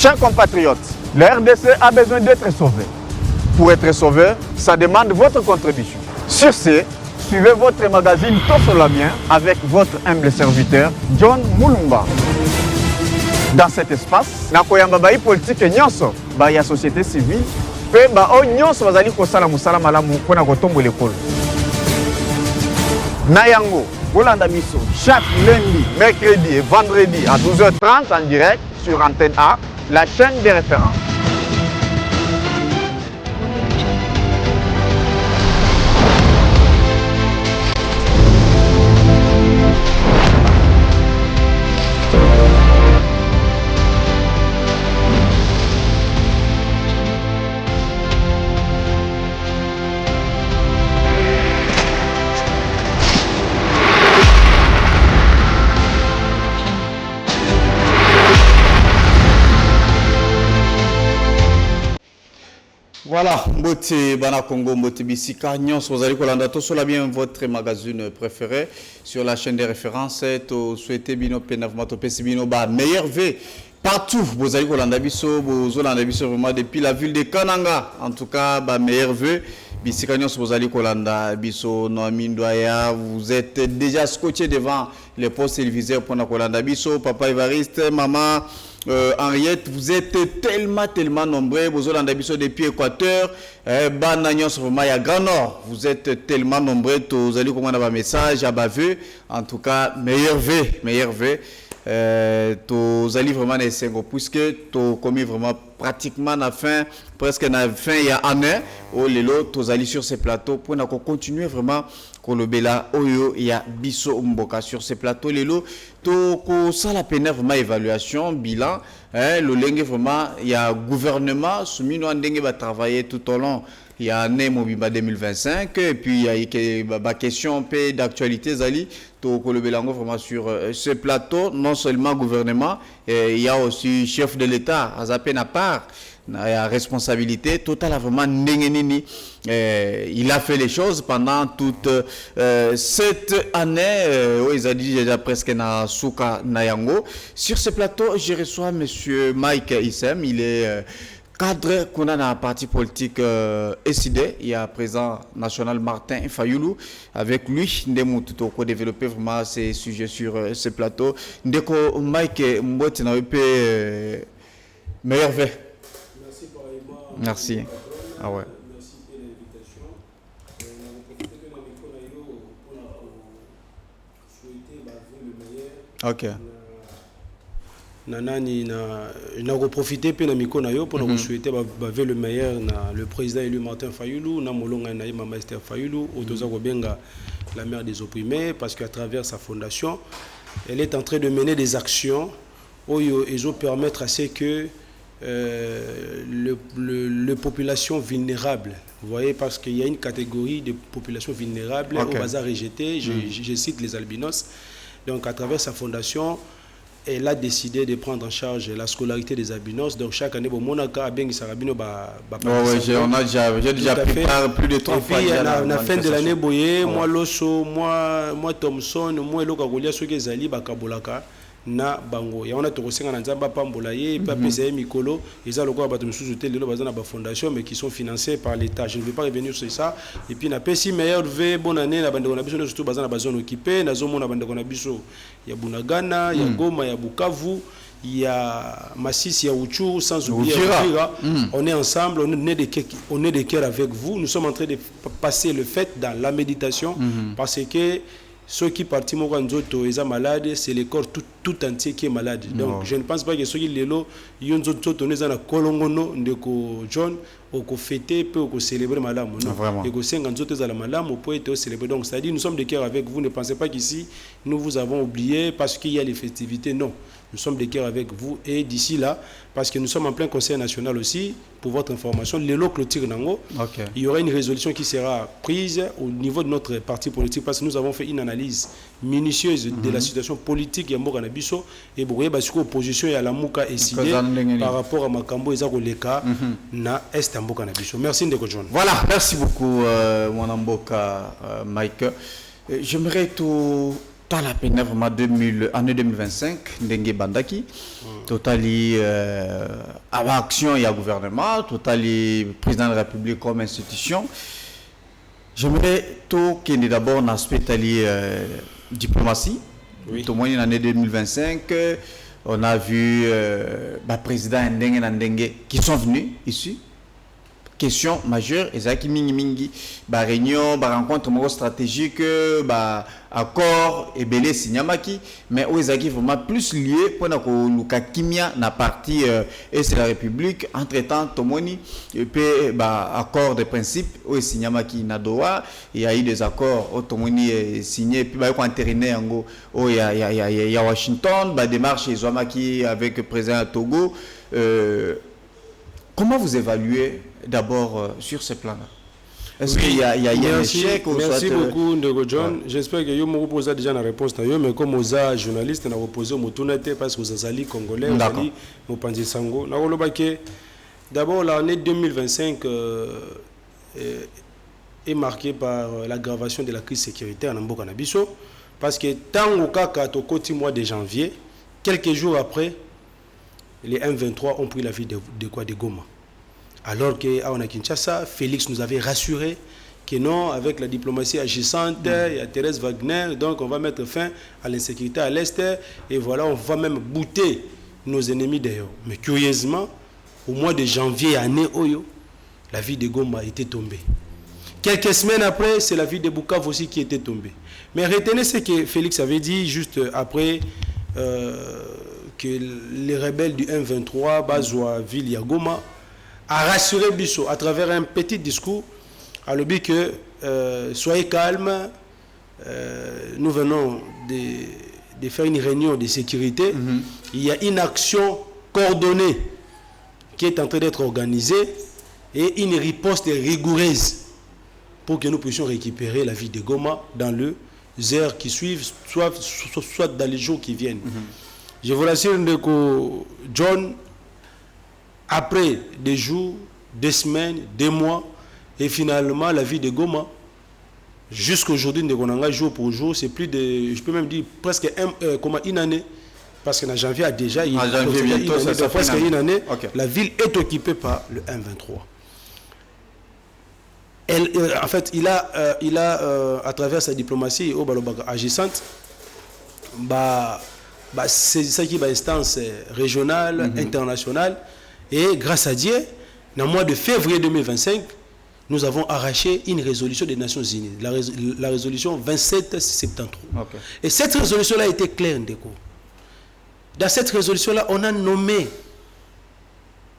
Chers compatriotes, la RDC a besoin d'être sauvée. Pour être sauvé, ça demande votre contribution. Sur ce, suivez votre magazine Tossolamien avec votre humble serviteur, John Moulumba. Dans cet espace, nakoyamba bai politique nyonso, bai ya société civile, pe ba o nyonso bazali kosala musala malamu pona kotombo l'école. Nayango, bolanda biso chaque lundi, mercredi et vendredi à 12h30 en direct sur Antenne A, la chaîne des références. Voilà, Mbote Bana Congo, Mbote Bissika, Nyons, vous allez bien votre magazine préféré sur la chaîne des références. Souhaitez Bino Penavmato Pesibino Ba, meilleur V partout. Vous allez vraiment depuis la ville de Kananga. En tout cas, bah, meilleur V. Bissika Nyons, vous allez Kolanda Biso, Noamin Doya, vous êtes déjà scotché devant les postes téléviseurs pour Kolanda Biso, Papa Évariste, Maman. Henriette, vous êtes tellement nombreux, vous êtes depuis l'Équateur, Grand Nord, vous êtes tellement nombreux, vous allez commander un message à Baveux, en tout cas, meilleur V, vous allez vraiment essayer, puisque vous commis vraiment pratiquement la fin, presque la fin il y a un an, vous allez sur ces plateaux pour continuer vraiment. Kolobela Oyo il y a Biso Mboka sur ces plateaux lelo to ça la peine vraiment évaluation bilan le lengue vraiment il y a gouvernement soumis nous ndenge va travailler tout au long il y a année Mobimba 2025 et puis il y a ba question d'actualité zali to kolobela vraiment sur ce plateau non seulement gouvernement il y a aussi chef de l'État à peine à part la responsabilité totale vraiment Nengenini. Il a fait les choses pendant toute cette année. Ils ont dit déjà presque na Souka Nayango. Sur ce plateau, je reçois monsieur Mike Issem. Il est cadre qu'on a dans la partie politique SID. Il y a présent national Martin Fayoulou. Avec lui, nous avons développé vraiment ces sujets sur ce plateau. Ndeko Mike Mboti na meilleur V. Merci. Ah ouais. Merci pour l'invitation. Ok. Je profité de la pour souhaiter le meilleur le président élu Martin Fayoulou, Mama Esther Fayoulou, la mère des opprimés, parce qu'à travers sa fondation, elle est en train de mener des actions qui vont permettre à ce que les populations vulnérables, vous voyez, parce qu'il y a une catégorie de populations vulnérables au bazar rejeté, je cite les albinos. Donc à travers sa fondation, elle a décidé de prendre en charge la scolarité des albinos. Donc chaque année, on a déjà pris plus de 3 fois. Et puis à la fin de l'année, moi Loso, moi Thomson, moi Lokagolia, ceux qui zali bakabolaka. Na bango ya ona tokosenga na nzamba pambola ye pa pesa mikolo eza lokwa bato misusu te lelo bazana ba fondation mais qui sont financés par l'État. Je ne vais pas revenir sur ça. Et puis na pesi meilleur v bonne année na bande na biso surtout bazana ba zone occupée na zomo na bande na biso ya Bunagana ya Goma ya Bukavu il y a Massis, il y a Ouchou, sans oublier Uvira. On est ensemble, on est de cœur avec vous. Nous sommes en train de passer le fait dans la méditation parce que ceux qui partent ils malades, c'est le corps tout entier qui est malade. Donc je ne pense pas que ceux qui lelo na kolongono ndeko John au fêter peut célébrer madame non et que 50 la madame peut être célébrer. Donc ça dit nous sommes de cœur avec vous. Ne pensez pas qu'ici nous vous avons oublié parce qu'il y a les festivités. Non, nous sommes de cœur avec vous et d'ici là parce que nous sommes en plein conseil national aussi pour votre information lelo clôture nango. Il y aura une résolution qui sera prise au niveau de notre parti politique parce que nous avons fait une analyse minutieuse de la situation politique ya mboka na biso et boye parce que opposition ya la muka essidé par rapport à Makambo eza koleka na est mboka na biso. Merci Ndeko John. Voilà, merci beaucoup mon mboka Mike. J'aimerais tout Dans la peine vraiment année 2025, Ndenge Bandaki, totali action et gouvernement, totali président de la République comme institution. J'aimerais tout qu'il y ait d'abord un aspect diplomatie. Oui. Tout le monde en année 2025, on a vu président Ndenge qui sont venus ici. Question majeure, ezaki mingi réunion, rencontre stratégique, accord et belé signamaki, mais où ezaki vraiment plus lié pour na kimia na partie et c'est la République. Entre-temps, tomoni et puis accord de principe où signamaki na Doha, il y a eu des accords où tomoni signé puis ko entériné ngo où il y a Washington, démarche ezomaki avec le président Togo. Comment vous évaluez d'abord sur ce plan-là? Est-ce qu'il y a un échec ou merci soit, beaucoup, Ndego John. Ouais. J'espère que vous me reposez déjà la réponse, mais comme vous êtes journaliste, vous reposé au tournette parce que vous êtes congolais, vous êtes Mopanzi Sango. D'abord, l'année 2025 est marquée par l'aggravation de la crise sécuritaire en Mboka Nabiso. Parce que tant au cas qu'au mois de janvier, quelques jours après, les M23 ont pris la vie de Goma. Alors qu'à Kinshasa, Félix nous avait rassuré que non, avec la diplomatie agissante, il y a Thérèse Wagner, donc on va mettre fin à l'insécurité à l'Est, et voilà, on va même bouter nos ennemis d'ailleurs. Mais curieusement, au mois de janvier, année Oyo, la vie de Goma était tombée. Quelques semaines après, c'est la vie de Bukavu aussi qui était tombée. Mais retenez ce que Félix avait dit juste après que les rebelles du M23, Bazoua, Ville Yagoma, a rassuré Bissot à travers un petit discours, à l'objet que soyez calmes, nous venons de faire une réunion de sécurité. Il y a une action coordonnée qui est en train d'être organisée et une riposte rigoureuse pour que nous puissions récupérer la ville de Goma dans les heures qui suivent, soit dans les jours qui viennent. Je vous rassure que John, après des jours, des semaines, des mois, et finalement la vie de Goma, jusqu'à aujourd'hui, jour pour jour, c'est plus de, je peux même dire presque une année, parce qu'en janvier a déjà, presque une année, okay. La ville est occupée par le M23. En fait, il a à travers sa diplomatie agissante, c'est ça qui est une instance régionale, internationale. Et grâce à Dieu, dans le mois de février 2025, nous avons arraché une résolution des Nations Unies, la résolution 2773. Okay. Et cette résolution-là a été claire, Ndeko. Dans cette résolution-là, on a nommé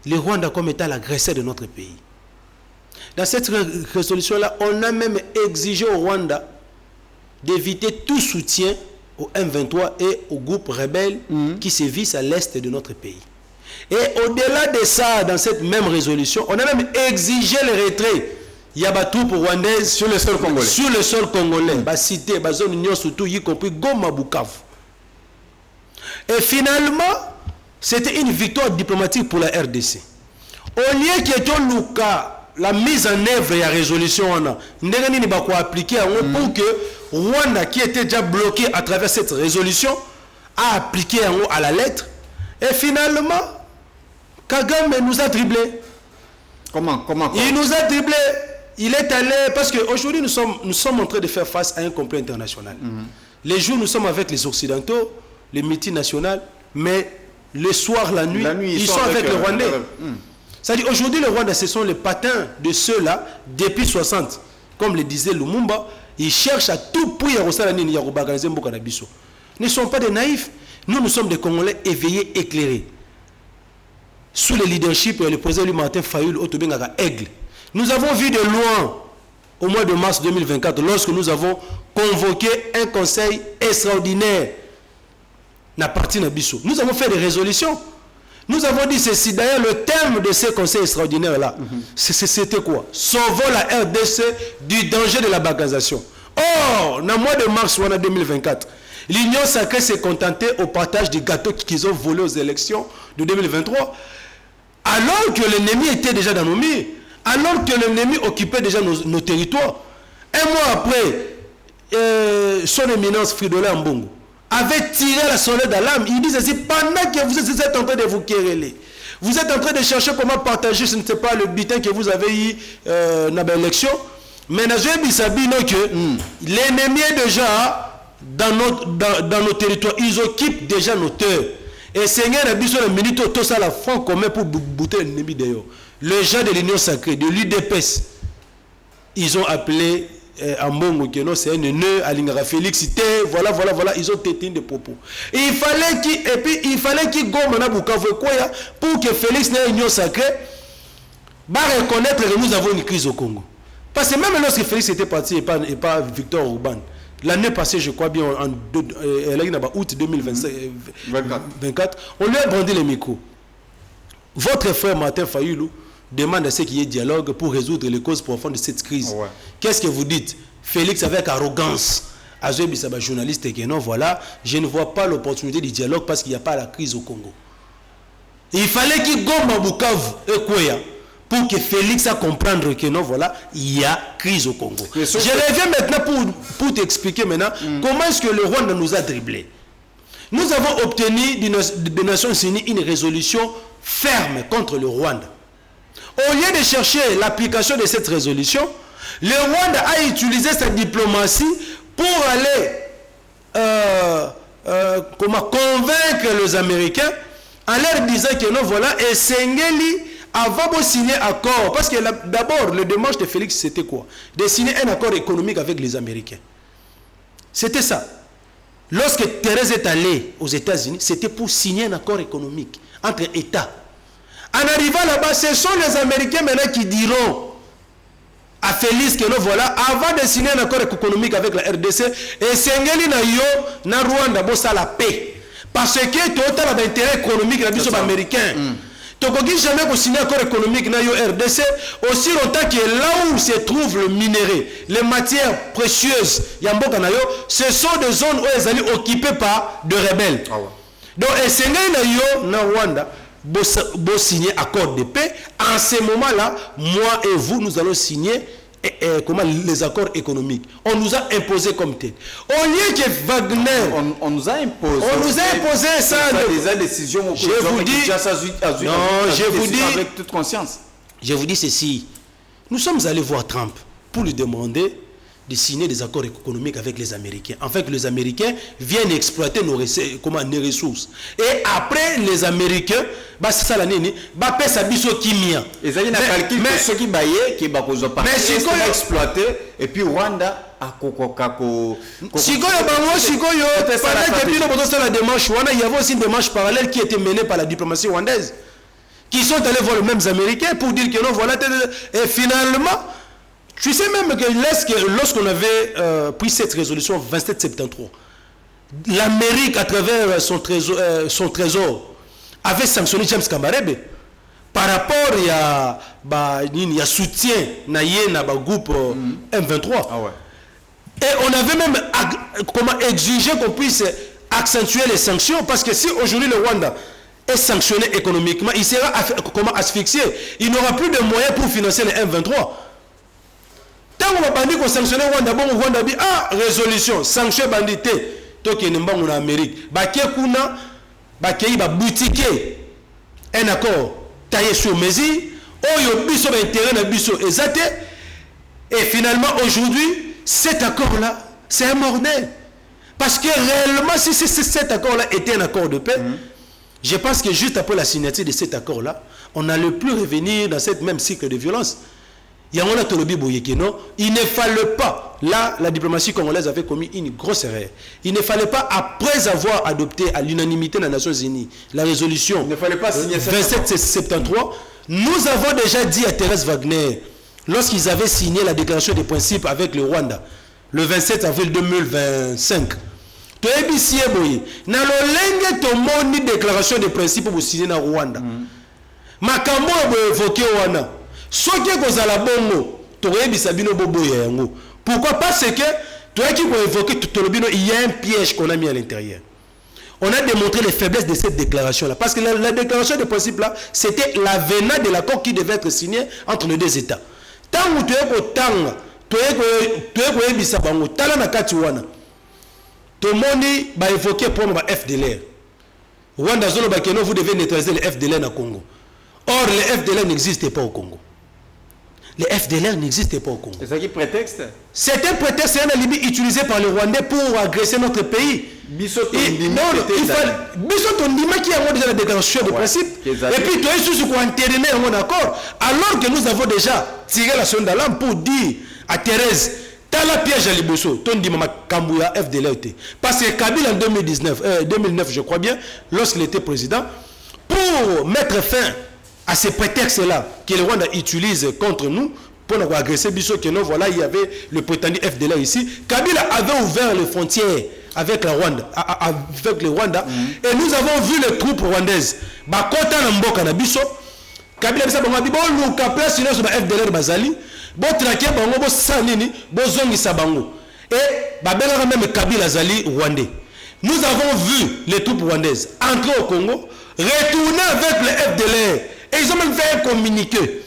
le Rwanda comme étant l'agresseur de notre pays. Dans cette résolution-là, on a même exigé au Rwanda d'éviter tout soutien au M23 et aux groupes rebelles qui sévissent à l'est de notre pays. Et au-delà de ça, dans cette même résolution, on a même exigé le retrait. Il y a des troupes rwandaises sur le sol congolais. Sur le sol congolais, cité, zone union surtout, y compris Goma, Bukavu. Et finalement, c'était une victoire diplomatique pour la RDC. Au lieu que la mise en œuvre de la résolution, on a appliqué pour que Rwanda, qui était déjà bloqué à travers cette résolution, a appliqué à la lettre. Et finalement, Kagame nous a dribblés. Comment Il nous a dribblés. Il est allé, parce qu'aujourd'hui nous sommes en train de faire face à un complot international. Les jours nous sommes avec les Occidentaux, les multinationales, mais le soir, la nuit ils sont avec les Rwandais. C'est-à-dire aujourd'hui le Rwanda, ce sont les patins de ceux-là depuis 60. Comme le disait Lumumba, ils cherchent à tout prix à organiser Mboka Nabiso. Ils ne sont pas des naïfs. Nous sommes des Congolais éveillés, éclairés. Sous le leadership du président Martin Fayulu, Otobengaka Aigle. Nous avons vu de loin, au mois de mars 2024, lorsque nous avons convoqué un conseil extraordinaire na parti Nabiso. Nous avons fait des résolutions. Nous avons dit ceci. D'ailleurs, le thème de ce conseil extraordinaire-là, c'était quoi? Sauvons la RDC du danger de la balkanisation. Or, dans le mois de mars 2024, l'Union sacrée s'est contentée au partage des gâteaux qu'ils ont volés aux élections de 2023, alors que l'ennemi était déjà dans nos murs, alors que l'ennemi occupait déjà nos territoires. Un mois après, son éminence Fridolin Mbongo avait tiré la sonnette d'alarme. Il dit ceci: pendant que vous êtes en train de vous quereller, vous êtes en train de chercher comment partager, je ne sais pas, le butin que vous avez eu dans l'élection. Mais l'ennemi est déjà dans nos territoires. Ils occupent déjà nos terres. Et Seigneur a besoin de minutes tout ça la front commun pour bouter l'ennemi d'ailleurs. Les gens de l'Union sacrée, de l'UDPS, ils ont appelé Ambongo que non, c'est un nœud à Lingara Félix. Voilà, ils ont tété des propos. Et il fallait qu'il gomme na Bukavu pour que Félix n'ait l'Union sacrée va reconnaître que nous avons une crise au Congo. Parce que même lorsque Félix était parti et pas Victor Orban, l'année passée, je crois bien, en août 2024, on lui a brandi les micros. Votre frère Martin Fayoulou demande à ce qu'il y ait dialogue pour résoudre les causes profondes de cette crise. Ouais. Qu'est-ce que vous dites? Félix, avec arrogance, Azoué Bissaba, journaliste, et que non, voilà, je ne vois pas l'opportunité du dialogue parce qu'il n'y a pas la crise au Congo. Il fallait qu'il gomme à Bukavu et Kouya pour que Félix a comprendre que non, voilà, il y a crise au Congo. Je reviens maintenant pour t'expliquer maintenant comment est-ce que le Rwanda nous a dribblés. Nous avons obtenu des Nations Unies une résolution ferme contre le Rwanda. Au lieu de chercher l'application de cette résolution, le Rwanda a utilisé sa diplomatie pour aller convaincre les Américains en leur disant que non, voilà, et Sengeli avant de signer un accord, parce que d'abord, le démarche de Félix, c'était quoi? De signer un accord économique avec les Américains. C'était ça. Lorsque Thérèse est allée aux États-Unis, c'était pour signer un accord économique entre États. En arrivant là-bas, ce sont les Américains maintenant qui diront à Félix que non, voilà, avant de signer un accord économique avec la RDC, et Sengeli na yo, na Rwanda, bon, ça la paix. Parce que tout a d'intérêt économique, la vision américaine. Donc, on ne jamais signer un accord économique dans le RDC, aussi longtemps que là où se trouve le minerai, les matières précieuses, ce sont des zones où elles sont occupées par des rebelles. Ah ouais. Donc, et na Rwanda, pour signer accord de paix, en ce moment-là, moi et vous, nous allons signer comment les accords économiques. On nous a imposé comme tel. Au lieu que Wagner... On nous a imposé. On nous a imposé ça. Des décisions. Je vous dis... Non, je vous dis... Avec toute conscience. Je vous dis ceci. Nous sommes allés voir Trump pour lui demander de signer des accords économiques avec les Américains. En fait, les Américains viennent exploiter nos ressources. Et après, les Américains, c'est ça l'année, paient sa biso kimia. Et ça, il y a un calcul que ceux qui baillent, qui ont exploité, et puis Rwanda a Sikoyo, pendant que nous la démarche, il y avait aussi une démarche parallèle qui était menée par la diplomatie rwandaise, qui sont allés voir les mêmes Américains pour dire que non, voilà, et finalement, tu sais même que lorsqu'on avait pris cette résolution 2773, l'Amérique, à travers son trésor, avait sanctionné James Kabarebe par rapport à soutien au groupe M23. Ah ouais. Et on avait même exigé qu'on puisse accentuer les sanctions, parce que si aujourd'hui le Rwanda est sanctionné économiquement, il sera asphyxié. Il n'aura plus de moyens pour financer les M23. Tant qu'on a dit qu'on sanctionne Rwanda, bon, Rwanda dit résolution, sanction bandité, tant qu'il n'est pas en Amérique. Il va boutiquer un accord taillé sur mesure, et finalement aujourd'hui, cet accord-là, c'est un mortel. Parce que réellement, si cet accord-là était un accord de paix, je pense que juste après la signature de cet accord-là, on n'allait plus revenir dans cette même cycle de violence. Il ne fallait pas, là, la diplomatie congolaise avait commis une grosse erreur. Il ne fallait pas, après avoir adopté à l'unanimité des Nations Unies la résolution 2773, nous avons déjà dit à Thérèse Wagner, lorsqu'ils avaient signé la déclaration des principes avec le Rwanda, le 27 avril 2025, tu as dit si na lolenge to moni déclaration des principes pour signer na Rwanda. Makambo évoqué wana. Soki kozala bongo, tu as dit sabino bobo yango. Pourquoi? Parce que tu as dit pour évoquer il y a un piège qu'on a mis à l'intérieur. On a démontré les faiblesses de cette déclaration-là. Parce que la déclaration de principe-là, c'était l'avenant de l'accord qui devait être signé entre les deux États. Tant que tu es toye koyebisa bango tala na kati wana tomoni ba évoquer pour ba FDLR Rwanda zolo ba keno vous devez neutraliser les FDLR na Congo. Or les FDLR n'existent pas au Congo. Les FDLR n'existent pas au Congo. C'est ça qui prétexte? C'est un prétexte, c'est un alibi utilisé par les Rwandais pour agresser notre pays. Bissot Ondima qui a déjà la déclaration de principe. Et puis tu es sur quoi entériner un accord. Alors que nous avons déjà tiré la sonde d'alarme pour dire à Thérèse, t'as la piège à Liboso, ton dit Mama Kambouya FDLR. Parce que Kabila en 2009, je crois bien, lorsqu'il était président, pour mettre fin à ces prétextes-là que le Rwanda utilise contre nous, pour nous agresser Bissot, que non, voilà, il y avait le prétendu FDLR ici. Kabila avait ouvert les frontières avec la Rwanda, avec le Rwanda, et nous avons vu les troupes rwandaises. Bakota na mboka na Bissot, Kabila bisa bango bibo luka place sur le FDLR bazali, bo traquer bango bo sanini, bo zongisa bango. Et babela même Kabila zali rwandais. Nous avons vu les troupes rwandaises entrer au Congo, retourner avec le FDLR, et ils ont même fait un communiqué.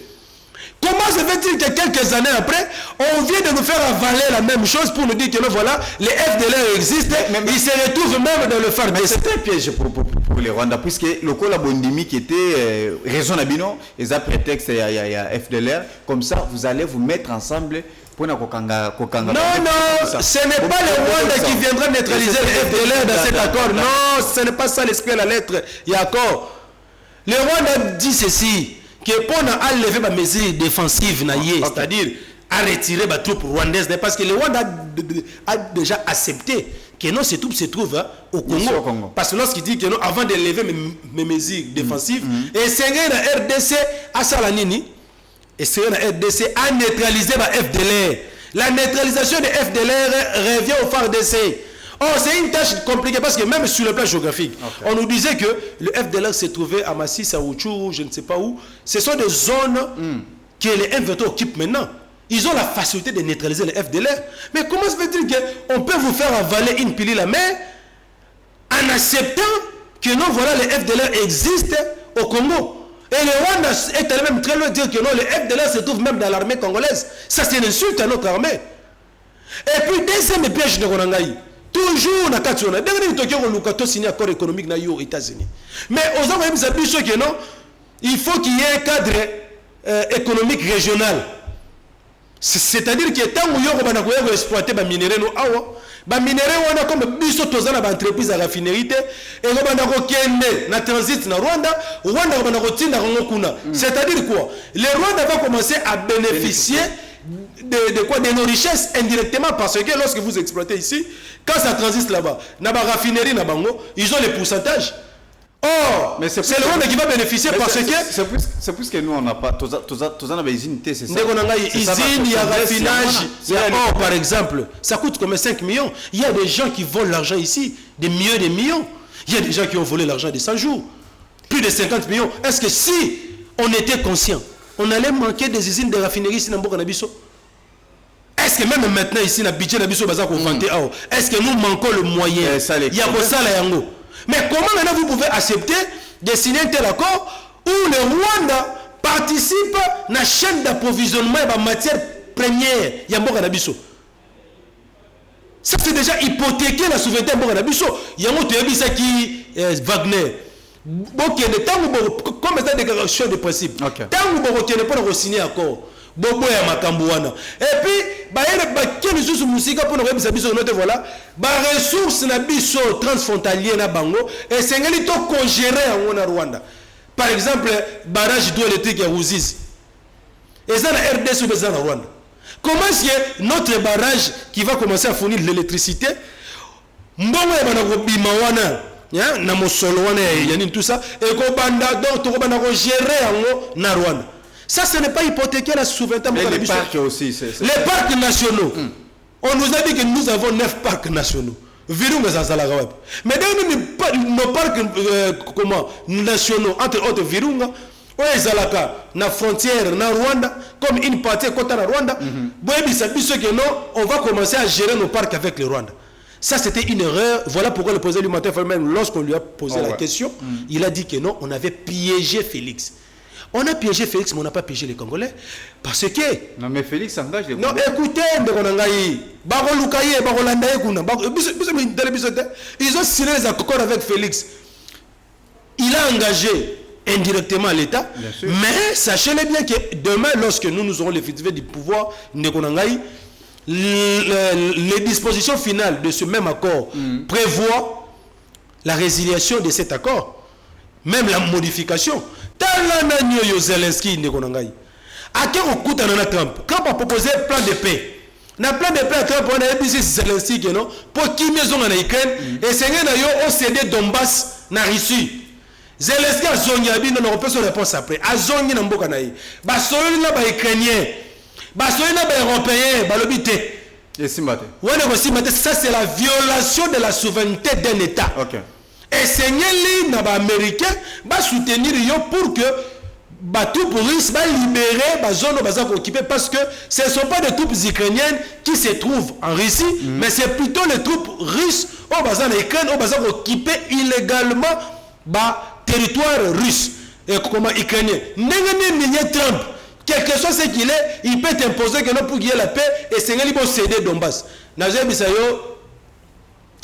Comment se fait-il que quelques années après, on vient de nous faire avaler la même chose pour nous dire que voilà, les FDLR existent, ils se retrouvent même dans le phare. Mais c'est un piège pour les Rwandais, puisque le Kola Bondimi qui était raisonnable, ils ont prétexte il y a FDLR, comme ça vous allez vous mettre ensemble. Non, non, ce n'est pas le Rwanda qui viendra neutraliser les FDLR dans cet accord. Non, ce n'est pas ça l'esprit à la lettre. Il y a accord. Le Rwanda dit ceci. Que pour enlever ma mesure défensive, c'est-à-dire à retirer ma troupe rwandaise, parce que le Rwanda a déjà accepté que non, ces troupes se trouvent au Congo. Parce que lorsqu'il dit que non, avant de lever mes mesures défensives, et c'est la RDC à Salanini, et c'est la RDC à neutraliser ma FDLR. La neutralisation de FDLR revient au phare d'essai. Oh, c'est une tâche compliquée parce que même sur le plan géographique, on nous disait que le FDLR se trouvait à Massis, à Ouchou, je ne sais pas où. Ce sont des zones que les M23 occupent maintenant. Ils ont la facilité de neutraliser les FDLR. Mais comment se fait-il qu'on peut vous faire avaler une pilule à mer en acceptant que non, voilà, les FDLR existent au Congo? Et le Rwanda est allé même très loin de dire que non, les FDLR se trouvent même dans l'armée congolaise. Ça, c'est une insulte à notre armée. Et puis, deuxième piège de Ronangaï. Toujours na kationa dès que Tokyo lukato signé accord économique na yo États-Unis, mais aux hommes même ça dit que non, il faut qu'il y ait un cadre économique régional, c'est-à-dire que tant où yo bana ko exploiter ba minerai no awa ba minerai wana comme biso tozana ba entreprise à raffinerie et ko bana ko kende na transit na Rwanda bana ko tinda ngokuna, c'est-à-dire quoi, le Rwanda va commencer à bénéficier de quoi, de nos richesses indirectement, parce que lorsque vous exploitez ici, quand ça transite là-bas, dans la raffinerie, ils ont les pourcentages. Or, c'est le Rwanda qui va bénéficier parce que c'est plus que nous on n'a pas tous on a des usines, c'est ça. Il y a raffinage, il y a or par exemple, ça coûte comme 5 millions. Il y a des gens qui volent l'argent ici, des millions. Il y a des gens qui ont volé l'argent de 100 jours, plus de 50 millions. Est-ce que si on était conscient, on allait manquer des usines de raffinerie ici dans Mboka Nabiso? Est-ce que même maintenant ici dans Biché Nabiso Bazar qu'on vante, est-ce que nous manquons le moyen? Il y a ça là yango. Mais comment maintenant vous pouvez accepter de signer un tel accord où le Rwanda participe à la chaîne d'approvisionnement et de matière première Yamboka Nabiso? Ça c'est déjà hypothéquer la souveraineté de Mboka Nabiso. Yango Tuyabisa qui Wagner. Ok, comme c'est une déclaration de principe, tant que vous pas signer accord, bobo ya makambo wana. Et puis, quel est musique pour nous voilà, ressources na biso transfrontalier na bango et c'est ngeli to congérer en Rwanda. Par exemple, barrage hydroélectrique à Ruzizi. Et ça la RDC ou ça na Rwanda. Comment est-ce que notre barrage qui va commencer à fournir de l'électricité, mbongo ya bana ko bima wana na mosolo wana yani tout ça et ko banda donc to banda ko gérer en na Rwanda. Ça ce n'est pas hypothéquer la souveraineté. Les parcs aussi les parcs nationaux. On nous a dit que nous avons 9 parcs nationaux. Virunga Zazala Raweb. Mais dans nos parcs nationaux entre autres Virunga Zalaka na frontière na Rwanda comme une partie côté na Rwanda. On va commencer à gérer nos parcs avec le Rwanda. Ça, c'était une erreur. Voilà pourquoi le président du matin, même lorsqu'on lui a posé la question, il a dit que non, on avait piégé Félix. On a piégé Félix, mais on n'a pas piégé les Congolais. Parce que... Non, mais Félix engage les Congolais. Non, écoutez, ils ont signé les accords avec Félix. Il a engagé indirectement l'État. Mais sachez-le bien que demain, lorsque nous aurons l'effectivité du pouvoir, les dispositions finales de ce même accord prévoient la résiliation de cet accord. Même la modification. Zelensky Trump a proposé un plan de paix. Dans le plan de paix, Trump a dit Zelensky pour qui maison en Ukraine et c'est un cédé Donbass na Russie. Zelensky a zongi non on peut se réponse après. A zongi na mboka na yi. Ba soyoni na ba Ukrainien. Ba soyoni na ba Européen, ba lobité. Et Simbate. Ça c'est la violation de la souveraineté d'un État. OK. Et c'est les Américains va soutenir pour que les troupes russes va libérer la zone occupée parce que ce ne sont pas des troupes ukrainiennes qui se trouvent en Russie, mais c'est plutôt les troupes russes en Ukraine qui occupent illégalement le territoire russe et comment ukrainien. Trump, quel que soit ce qu'il est, il peut imposer que nous pour qu'il y ait la paix et c'est lui qui céder Donbass.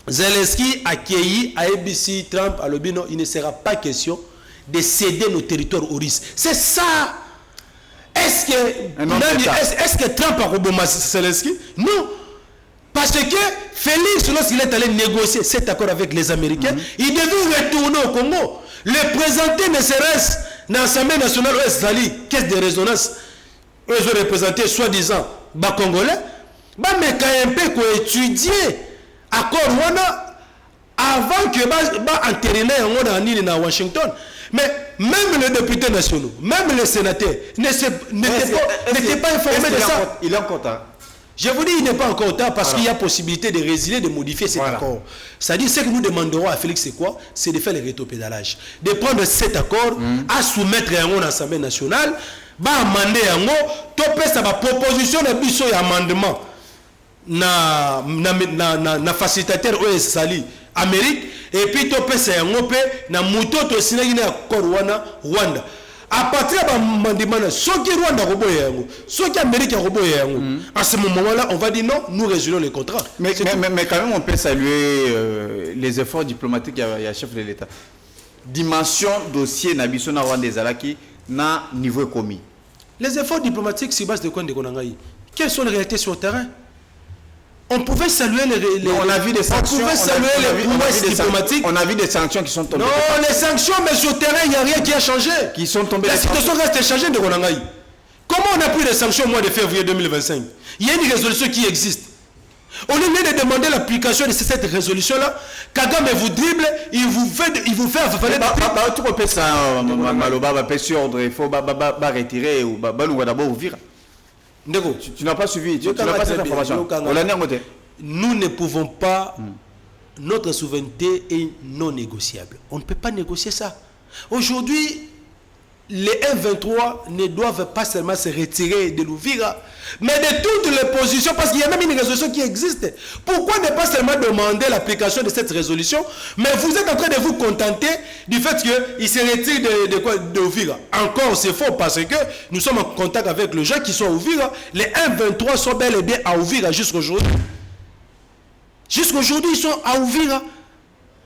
Zelensky a accueilli à ABC Trump à l'Obino, il ne sera pas question de céder nos territoires aux Russes. C'est ça. Est-ce que Trump a rebombé Zelensky? Non. Parce que Félix, lorsqu'il est allé négocier cet accord avec les Américains, il devait retourner au Congo. Le présenter ne serait-ce dans l'Assemblée nationale où Zali, caisse de résonance, où ils ont représenté soi-disant les Congolais, mais quand même peut étudier accord avant que entériner en Washington. Mais même les députés nationaux, même les sénateurs n'étaient pas informés de ça. Il est encore tard. Je vous dis, il n'est pas encore tard parce qu'il y a possibilité de résilier, de modifier cet accord. C'est-à-dire, ce que nous demanderons à Félix, c'est quoi? C'est de faire le rétropédalage. De prendre cet accord, à soumettre à l'Assemblée nationale, amender la proposition de biso et amendement. Na facilitateur OSali Amérique et puis topé c'est un opé na muto to sinagina accord Rwanda à partir de mandimana soki Rwanda roboye yango soki Amérique roboye yango à ce moment-là on va dire non, nous résilions les contrats. Mais quand même on peut saluer les efforts diplomatiques il y a chef de l'État. Dimension dossier nabiso na Rwanda ezalaki na niveau commis. Les efforts diplomatiques sur base de quoi de konangai? Quelles sont les réalités sur le terrain? On pouvait saluer on a vu des sanctions. On pouvait saluer les prouesses diplomatiques. On a vu des sanctions qui sont tombées. Non, les sanctions, mais sur le terrain, il n'y a rien qui a changé. Qui sont tombées. La situation reste changée de Ronangaï. Comment on a pris les sanctions au mois de février 2025? Il y a une résolution qui existe. Au lieu de demander l'application de cette résolution-là, Kagame vous dribble, il vous fait avaler tout le ça, Maloba va passer ordre, il faut retirer ou d'abord ouvrir. Tu n'as pas suivi, tu n'as pas cette information. Nous ne pouvons pas, notre souveraineté est non négociable. On ne peut pas négocier ça. Aujourd'hui, les M23 ne doivent pas seulement se retirer de l'Ouvira, mais de toutes les positions, parce qu'il y a même une résolution qui existe. Pourquoi ne pas seulement demander l'application de cette résolution, mais vous êtes en train de vous contenter du fait qu'ils se retirent de Ouvira. Encore, c'est faux, parce que nous sommes en contact avec les gens qui sont à Ouvira. Les M23 sont bel et bien à Ouvira jusqu'aujourd'hui. Jusqu'aujourd'hui, ils sont à Ouvira.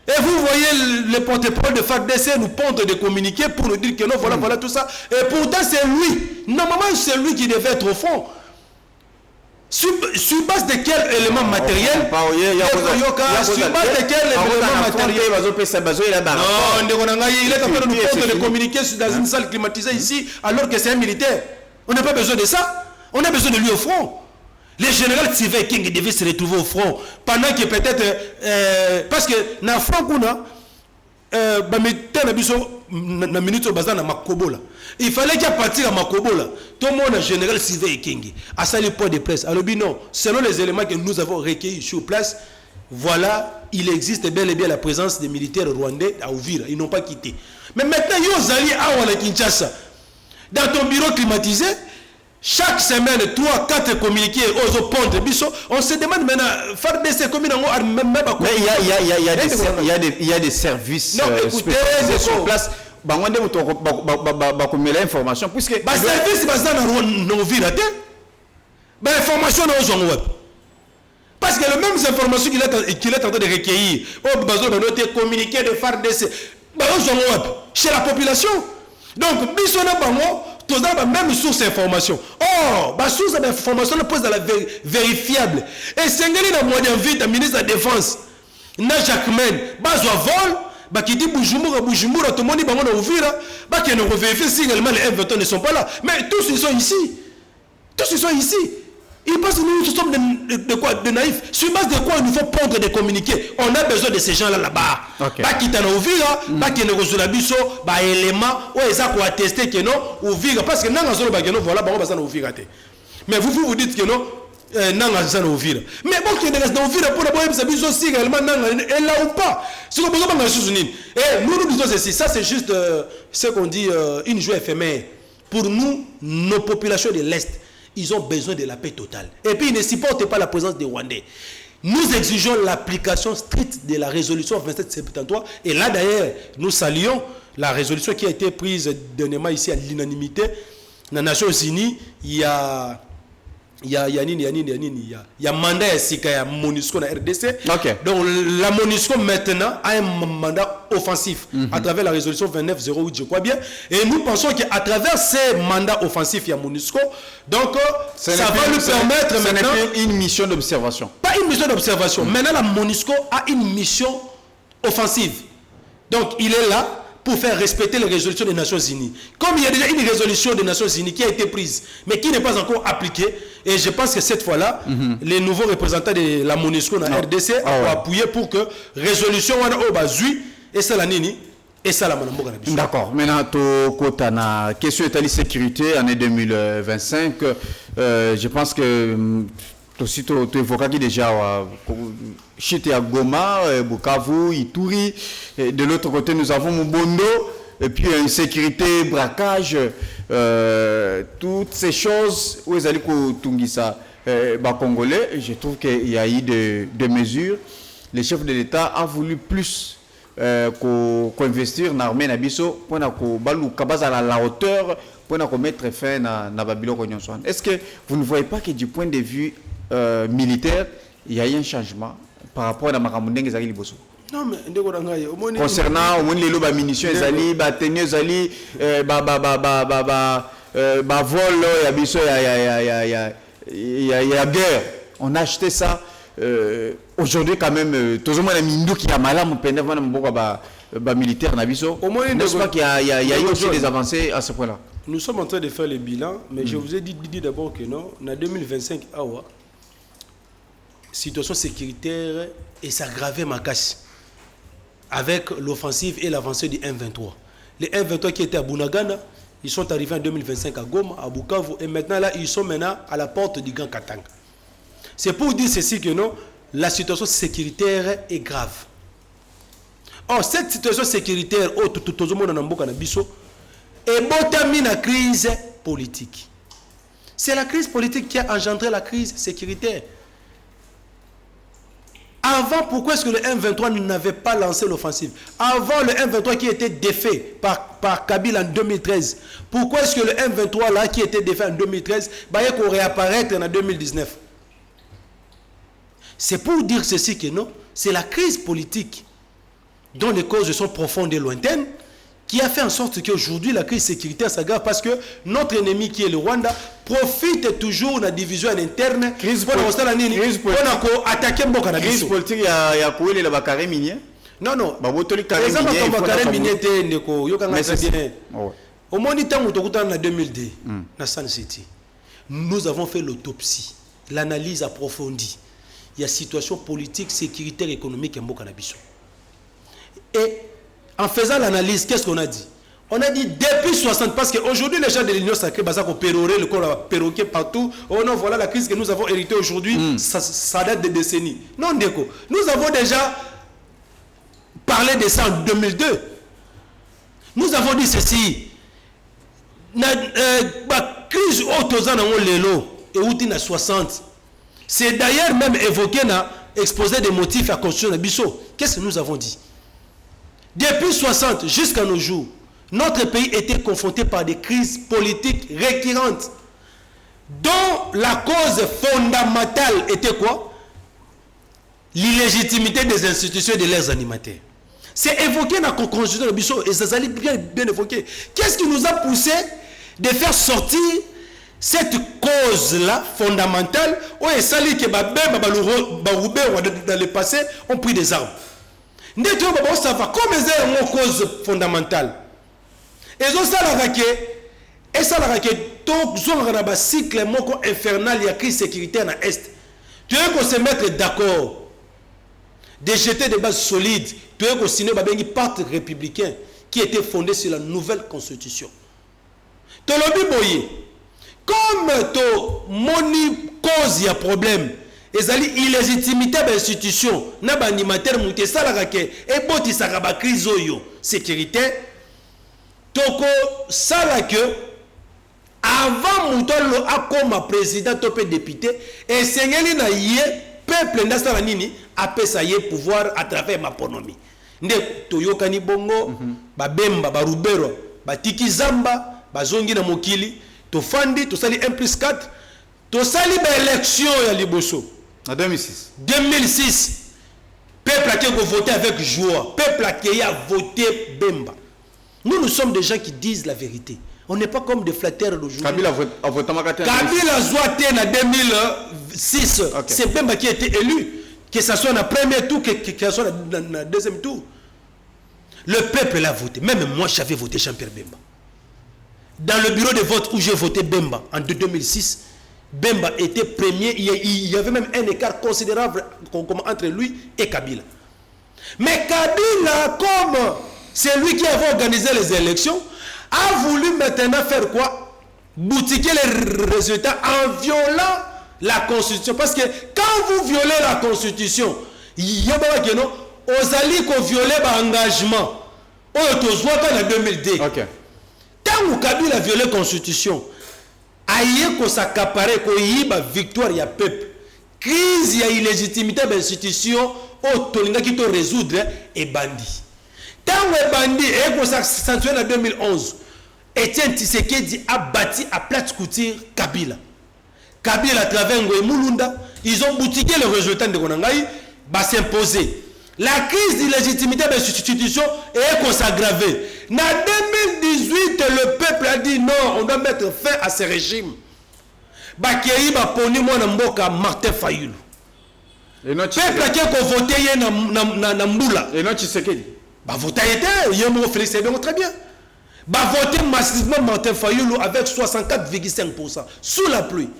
Et vous voyez le porte-parole de FARDC nous pondre de communiquer pour nous dire que non, voilà tout ça. Et pourtant, c'est lui. Normalement, c'est lui qui devait être au fond. Sur base de quel élément matériel? Sur base de quel élément matériel? Non, il est en train de nous pondre de communiquer dans une salle climatisée ici, alors que c'est un militaire. On n'a pas besoin de ça. On a besoin de lui au front. Le général Tsivé King devait se retrouver au front pendant que peut-être parce que na front kuna na minute bazana makobola il fallait qu'il partir à makobola tout le monde général Tsivé King à ça les points de presse alors non selon les éléments que nous avons recueillis sur place voilà il existe bel et bien la présence des militaires rwandais à Uvira ils n'ont pas quitté mais maintenant ils allés à Kinshasa dans ton bureau climatisé. Chaque semaine, 3-4 communiqués aux pontes, on se demande maintenant, faire des communes mais il y a des services sur place bango moto ba ko mela information puisque ba service ba za na Uvira te ba information na ozongo web parce que les mêmes informations qu'il est en train de recueillir au besoin de noter communiquer de faire des ba ozongo web chez la population donc biso na bango tous dans même source d'information. Oh, la source d'information pose dans la vérifiable. Et c'est un moyen vite, le ministre de la Défense, na Jacquemin, bazo vol, qui dit Bujumbura, tout le monde dit Bango Ouvira, qui ne vérifie si également les F-20 ne sont pas là. Mais tous ils sont ici. Tous ils sont ici. Ils pensent que nous sommes de quoi? De naïfs. Sur base de quoi il nous faut prendre des communiqués? On a besoin de ces gens-là là-bas. Qui t'en ouvira, qui ne reçoit la biso, élément, ou ils ont attesté que non, ouvira. Parce que non, voilà, on ouvira. Mais vous dites que non, non, on ouvira. Mais bon, qui ne ouvira pour la ça biso aussi également, et là ou pas. C'est comme besoin de choses unies. Et nous disons ceci, ça c'est juste ce qu'on dit une joie éphémère. Pour nous, nos populations de l'Est, ils ont besoin de la paix totale. Et puis, ils ne supportent pas la présence des Rwandais. Nous exigeons l'application stricte de la résolution 2773. Et là, d'ailleurs, nous saluons la résolution qui a été prise dernièrement ici à l'unanimité. Dans les Nations Unies, il y a mandat il y a MONUSCO dans RDC. Donc la MONUSCO maintenant a un mandat offensif à travers la résolution 2908, je crois bien. Et nous pensons qu'à travers ces mandats offensifs, il y a MONUSCO. Donc ça va lui permettre maintenant... Ce n'est une mission d'observation. Pas une mission d'observation. Maintenant la MONUSCO a une mission offensive. Donc il est là pour faire respecter les résolutions des Nations Unies. Comme il y a déjà une résolution des Nations Unies qui a été prise, mais qui n'est pas encore appliquée, et je pense que cette fois-là, les nouveaux représentants de la MONUSCO dans la RDC ont appuyé pour que résolution au bazui et ça la nini et ça la manamboka. D'accord. Maintenant, tu as question de sécurité année 2025. Je pense que aussi tu évoques déjà Chite à Goma, Bukavu, Ituri. De l'autre côté, nous avons Mubondo. Et puis insécurité, braquage, toutes ces choses où ils allaient Tungisa Congolais. Je trouve qu'il y a eu des mesures. Le chef de l'État a voulu plus qu'investir dans l'armée Nabiso pour à la hauteur pour mettre fin à Babylone. Est-ce que vous ne voyez pas que du point de vue militaire, il y a eu un changement par rapport à Makamundeng et Liboso? Non, mais concernant les munitions, les tenues, les vols, il y a guerre. On a acheté ça. Aujourd'hui, quand même, tout le monde a mis qui a mal à militaire. N'est-ce pas qu'il y a eu aussi des avancées à ce point-là? Nous sommes en train de faire le bilan, mais je vous ai dit d'abord que non, en 2025, la situation sécuritaire est s'aggraver ma casse. Avec l'offensive et l'avancée du M23. Les M23 qui étaient à Bunagana, ils sont arrivés en 2025 à Goma, à Bukavu, et maintenant là, ils sont maintenant à la porte du Grand Katanga. C'est pour dire ceci que non, la situation sécuritaire est grave. Or, cette situation sécuritaire, tout le monde en Amboka Nabiso, est botamine la crise politique. C'est la crise politique qui a engendré la crise sécuritaire. Avant, pourquoi est-ce que le M23 n'avait pas lancé l'offensive? Avant le M23 qui était défait par Kabila en 2013, pourquoi est-ce que le M23 là qui était défait en 2013 qu'on réapparaître en 2019? C'est pour dire ceci que non, c'est la crise politique dont les causes sont profondes et lointaines qui a fait en sorte qu'aujourd'hui la crise sécuritaire s'aggrave parce que notre ennemi qui est le Rwanda profite toujours de la division interne. Crise politique, il y a quoi les Bakary minier? Non, non. Au moins, en 2002, dans Sun City, nous avons fait l'autopsie, l'analyse approfondie. Il y a situation politique, sécuritaire, économique et Mbokanabiso. Et en faisant l'analyse, qu'est-ce qu'on a dit? On a dit depuis 60, parce qu'aujourd'hui les gens de l'Union sacrée, le corps a perroqué partout. Oh non, voilà la crise que nous avons héritée aujourd'hui, ça date de décennies. Non, Ndeko, nous avons déjà parlé de ça en 2002. Nous avons dit ceci. La crise autozana lelo et outi na 60. C'est d'ailleurs même évoqué dans exposé des motifs à construire na biso. Qu'est-ce que nous avons dit? Depuis 60 jusqu'à nos jours, notre pays était confronté par des crises politiques récurrentes, dont la cause fondamentale était quoi? L'illégitimité des institutions et de leurs animateurs. C'est évoqué dans la constitution de Bissot et ça s'est bien évoqué. Qu'est-ce qui nous a poussé de faire sortir cette cause-là fondamentale où il s'agit que dans le passé ont pris des armes. Comme c'est une cause fondamentale. Et ça l'a raqué donc un cycle infernal, il y a crise sécuritaire dans l'Est. Tu veux qu'on se mette d'accord, de jeter des bases solides, tu veux qu'on signe un pacte républicain qui était fondé sur la nouvelle constitution. Tu l'as dit, comme tu moni cause il y a problème, et ça illégitimité de l'institution, n'a pas animateur monté ça la raqué et bon ça va crise sécuritaire. Toko ça la que avant Moutolo a comme président topé député et sengeli na yé peuple ndasa la nini apé ça yé pouvoir à travers ma ponomi nde toyokani bongo ba bemba ba rubero ba tiki zamba ba zongi na mokili to fandi to sali 1+4 to sali ba élection ya liboso en 2006 peuple qui a voté avec joie, peuple qui a voté Bemba. Nous sommes des gens qui disent la vérité. On n'est pas comme des flatteurs d'aujourd'hui. Kabila a voté Kabila a voté en 2006. Okay. C'est Bemba qui a été élu. Que ce soit dans le premier tour, que ce soit dans le deuxième tour. Le peuple l'a voté. Même moi, j'avais voté Jean-Pierre Bemba. Dans le bureau de vote où j'ai voté Bemba en 2006, Bemba était premier. Il y avait même un écart considérable entre lui et Kabila. Mais Kabila, comme c'est lui qui avait organisé les élections, a voulu maintenant faire quoi? Boutiquer les résultats en violant la Constitution. Parce que quand vous violez la Constitution, il y a pas que non, aux alliés qui ont violé l'engagement. On est en 2002. Okay. Tant que Kabila a violé la Constitution, aïe qu'on s'accaparait, qu'on y ait victoire, il y a peuple. Crise, il y a illégitimité de l'institution, au tolinga qui te résoudre et bandit. Tant que bandit, et qu'on s'est sanctionné en 2011, Etienne Tshisekedi a bâti à plate couture Kabila. Kabila à travers Mulunda, ils ont boutiqué le résultat de Konangaï, va s'imposer. La crise d'illégitimité de l'institution est qu'on s'aggraver. En 2018, le peuple a dit non, on doit mettre fin à ce régime. Bakei va poni moi na Martin Fayulu. Le peuple qui a voté na Mboula. Et non Tshisekedi. Bah voté était, Yemo Félix Sebongo très bien. Bah voté massivement Martin Fayulu avec 64,5% sous la pluie.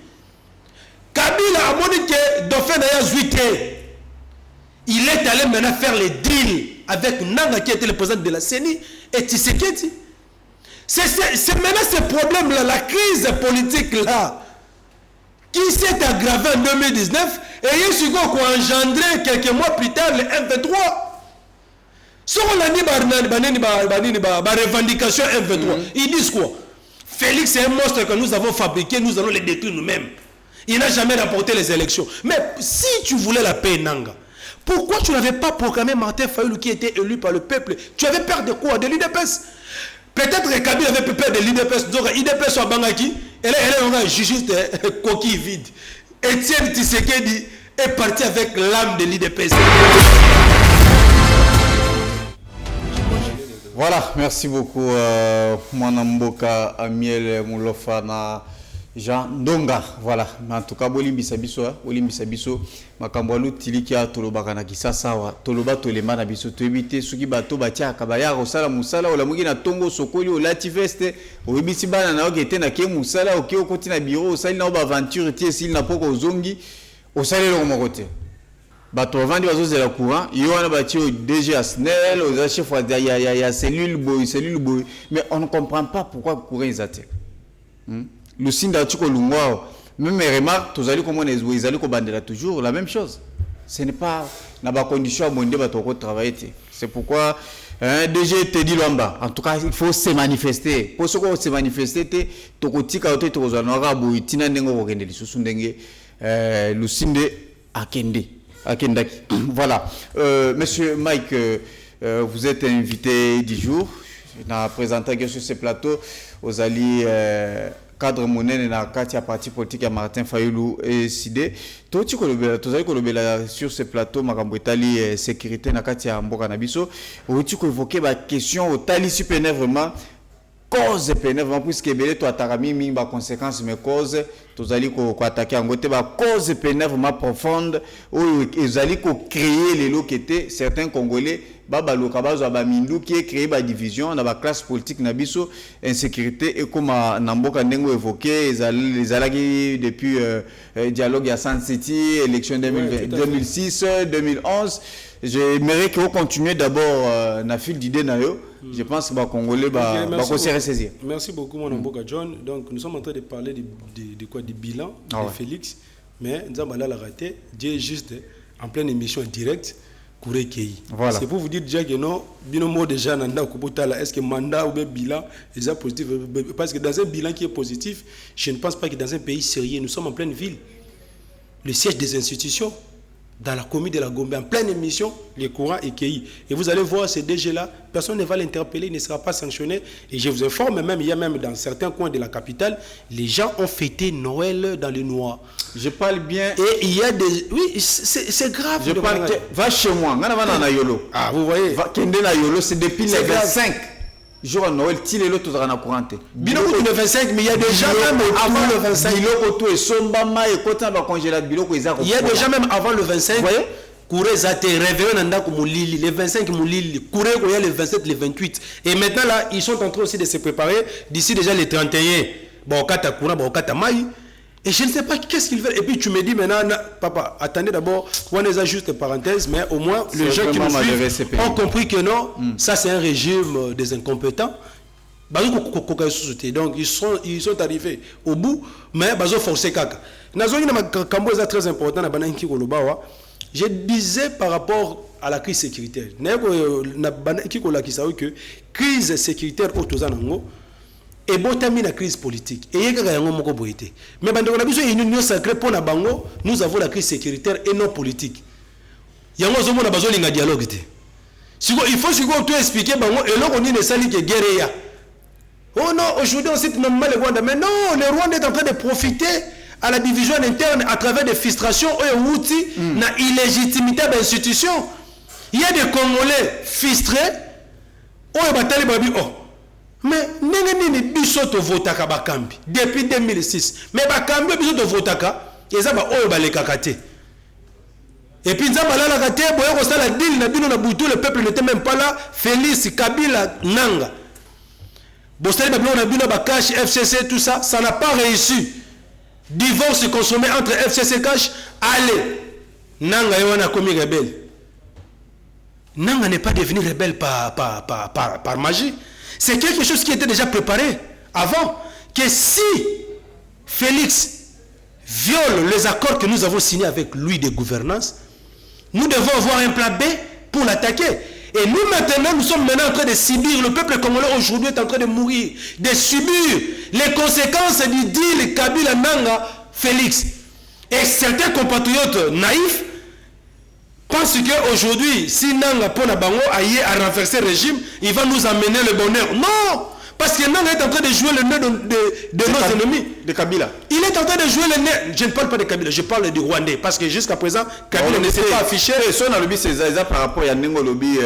Kabila a montré que Dauphin n'a pas il est allé maintenant faire les deals avec Nanga qui était le président de la CENI et Tshisekedi. C'est maintenant ce problème-là, la crise politique-là, qui s'est aggravée en 2019 et il y a engendré quelques mois plus tard le M23. Si on a dit la revendication M23, ils disent quoi? Félix est un monstre que nous avons fabriqué, nous allons les détruire nous-mêmes. Il n'a jamais remporté les élections. Mais si tu voulais la paix, Nanga, pourquoi tu n'avais pas proclamé Martin Fayulu qui était élu par le peuple? Tu avais peur de quoi? De l'IDPS? Peut-être que Kabila avait peur de l'IDPS. Donc l'IDPS soit Bangaki. Et là, elle est juste coquille vide. Etienne Tshisekedi est parti avec l'âme de l'IDPS. Voilà, merci beaucoup Mwanamboka Amiel Moulofana Jean Ndonga. Voilà, en tout cas Bolimbi Sabiso Makambwalu Tilikia Tolobaka na Kisasa wa Toloba Tolema na biso to éviter suki bato batia kabaya osala musala ola mugi na tongo sokoli o lativeste o ebisi bana na ogete na ke musala oki okoti na bureau osali na ba aventure tie sil na poko ozongi osali lo mokote. Bato vandi bazozela courant yo wana bati au DG Asnel aux chef ya cellule boy mais on ne comprend pas pourquoi courant ils attaquent. Le signe d'Atiko Lungwao, même mes remarques, tous allez comme on est, ils allez bandera toujours la même chose. Ce n'est pas dans la condition à mon débat de travailler. C'est pourquoi DG te dit l'amba. En tout cas, il faut se manifester. Pour ce qu'on se manifester, tu côté côté tu aux Arabes, tu n'as n'engo au Kende, sous Sundenge, le signe de Akendaki. Voilà. Monsieur Mike, vous êtes invité du jour. na présenté sur ce plateau aux alliés cadre monnaie na kati ya parti politique ya Martin Fayulu et Sidé toti kolobela sur ce plateau makambo etali sécurité na kati ya mboka na biso oti ko évoquer ba question otali supene vraiment cause pene vraiment puisque belé to atarami mingi ba conséquences mais cause tozali ko attaquer en côté ba cause pene vraiment profonde ou ezali ko créer les loquetés certains congolais baba lokabazo ba mindu qui est créé ba division na ba classe politique na biso insécurité et comme namboka ndengo évoqué ezalaki depuis dialogue à San City élection 2006 2011 j'aimerais que vous continuez d'abord na fil d'idée na yo. Je pense que les Congolais vont se ressaisir. Merci beaucoup, mon Mboka John. Donc, nous sommes en train de parler du bilan de Félix. Mais nous avons raté. Dieu est juste en pleine émission directe. Voilà. C'est pour vous dire déjà que non, binomo déjà est-ce que mandat ou bien bilan est positif? Parce que dans un bilan qui est positif, je ne pense pas que dans un pays sérieux, nous sommes en pleine ville. Le siège des institutions. Dans la commune de la Gombe, en pleine émission, les courants écueillis. Et vous allez voir ces DG-là, personne ne va l'interpeller, il ne sera pas sanctionné. Et je vous informe même, il y a même dans certains coins de la capitale, les gens ont fêté Noël dans le noir. Je parle bien. Et il y a des... Oui, c'est grave. Je parle... Va chez moi, ah, vous voyez. Va Kende na Yolo, c'est depuis le 25. Jour à Noël, il est là, tout le courant. Biloko le 25, mais il y a déjà même avant le 25. Biloko et Sombama et Kota congélateur Biloko. Il y a déjà même avant le 25. Vous voyez? Kouré Zate, réveillon Nanda Moulili, les 25 Moulili, Kouré Koya les 27, les 28. Et maintenant là, ils sont en train aussi de se préparer d'ici déjà les 31. Bon, Kata Koura, bon, Kata Maï. Et je ne sais pas qu'est-ce qu'ils veulent. Et puis tu me dis maintenant, papa, attendez d'abord, on les a juste parenthèses, mais au moins les gens qui nous suivent ont compris que non, ça c'est un régime des incompétents. Donc ils sont arrivés au bout, mais ils ont forcé Kaka. Très important, je disais par rapport à la crise sécuritaire, que crise sécuritaire au et bon termine la crise politique et mais une union sacrée pour la bango nous avons la crise sécuritaire et non politique il dialogue il faut tout expliquer bango et là on dit ne sali que guerre oh non aujourd'hui on cite même le Rwanda mais non le Rwanda est en train de profiter à la division interne à travers des frustrations et outils na illégitimité d'institution. Il y a des Congolais frustrés oh batali babi oh mais nini bisoto votaka bakambi depuis 2006 mais bakambi bisoto votaka ezaba oyo balekaka te et puis nzamba la kate boyo ko sala deal na bino na butu le peuple n'était même pas là Félix Kabila Nanga bosali babino na bino bakash FCC tout ça ça n'a pas réussi divorce consommé entre FCC cash allez Nanga yona commis rebelle Nanga n'est pas devenu rebelle par magie. C'est quelque chose qui était déjà préparé avant. Que si Félix viole les accords que nous avons signés avec lui de gouvernance, nous devons avoir un plan B pour l'attaquer. Et nous maintenant, nous sommes maintenant en train de subir, le peuple congolais aujourd'hui est en train de mourir, de subir les conséquences du deal Kabila Nanga Félix. Et certains compatriotes naïfs pense qu'aujourd'hui, si Nanga Pona Bango aille à renverser le régime, il va nous amener le bonheur. Non! Parce que Nanga est en train de jouer le nez de nos ennemis. De Kabila. Il est en train de jouer le nez. Je ne parle pas de Kabila, je parle du Rwandais. Parce que jusqu'à présent, Kabila ne s'est pas affiché. Son lobby, c'est ça par rapport à Nengo lobby.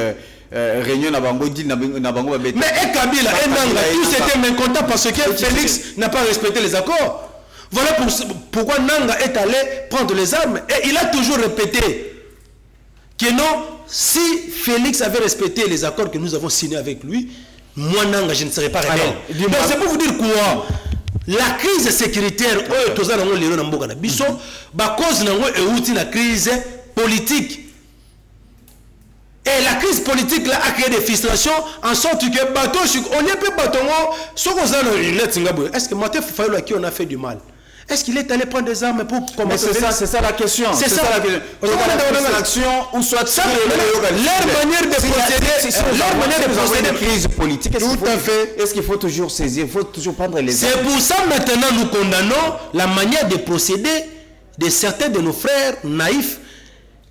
Réunion na bango dit na bango babete. Mais Kabila et Nanga, tous étaient mécontents parce que Félix n'a pas respecté les accords. Voilà pourquoi Nanga est allé prendre les armes. Et il a toujours répété que non, si Félix avait respecté les accords que nous avons signés avec lui, moi Nanga, je ne serais pas rebelle. Donc c'est pour vous dire quoi? La crise sécuritaire, la crise politique. Et la crise politique là a créé des frustrations en sorte que bateau, on y a peu bateau, est-ce que Martin Fayulu à qui on a fait du mal? Est-ce qu'il est allé prendre des armes pour combattre? C'est ça la question. C'est ça la question. Ou soit ça, leur manière de procéder, leur manière de procéder. Crise politique. Tout à fait. Est-ce qu'il faut toujours saisir, il faut toujours prendre les armes? C'est pour ça maintenant nous condamnons la manière de procéder de certains de nos frères naïfs.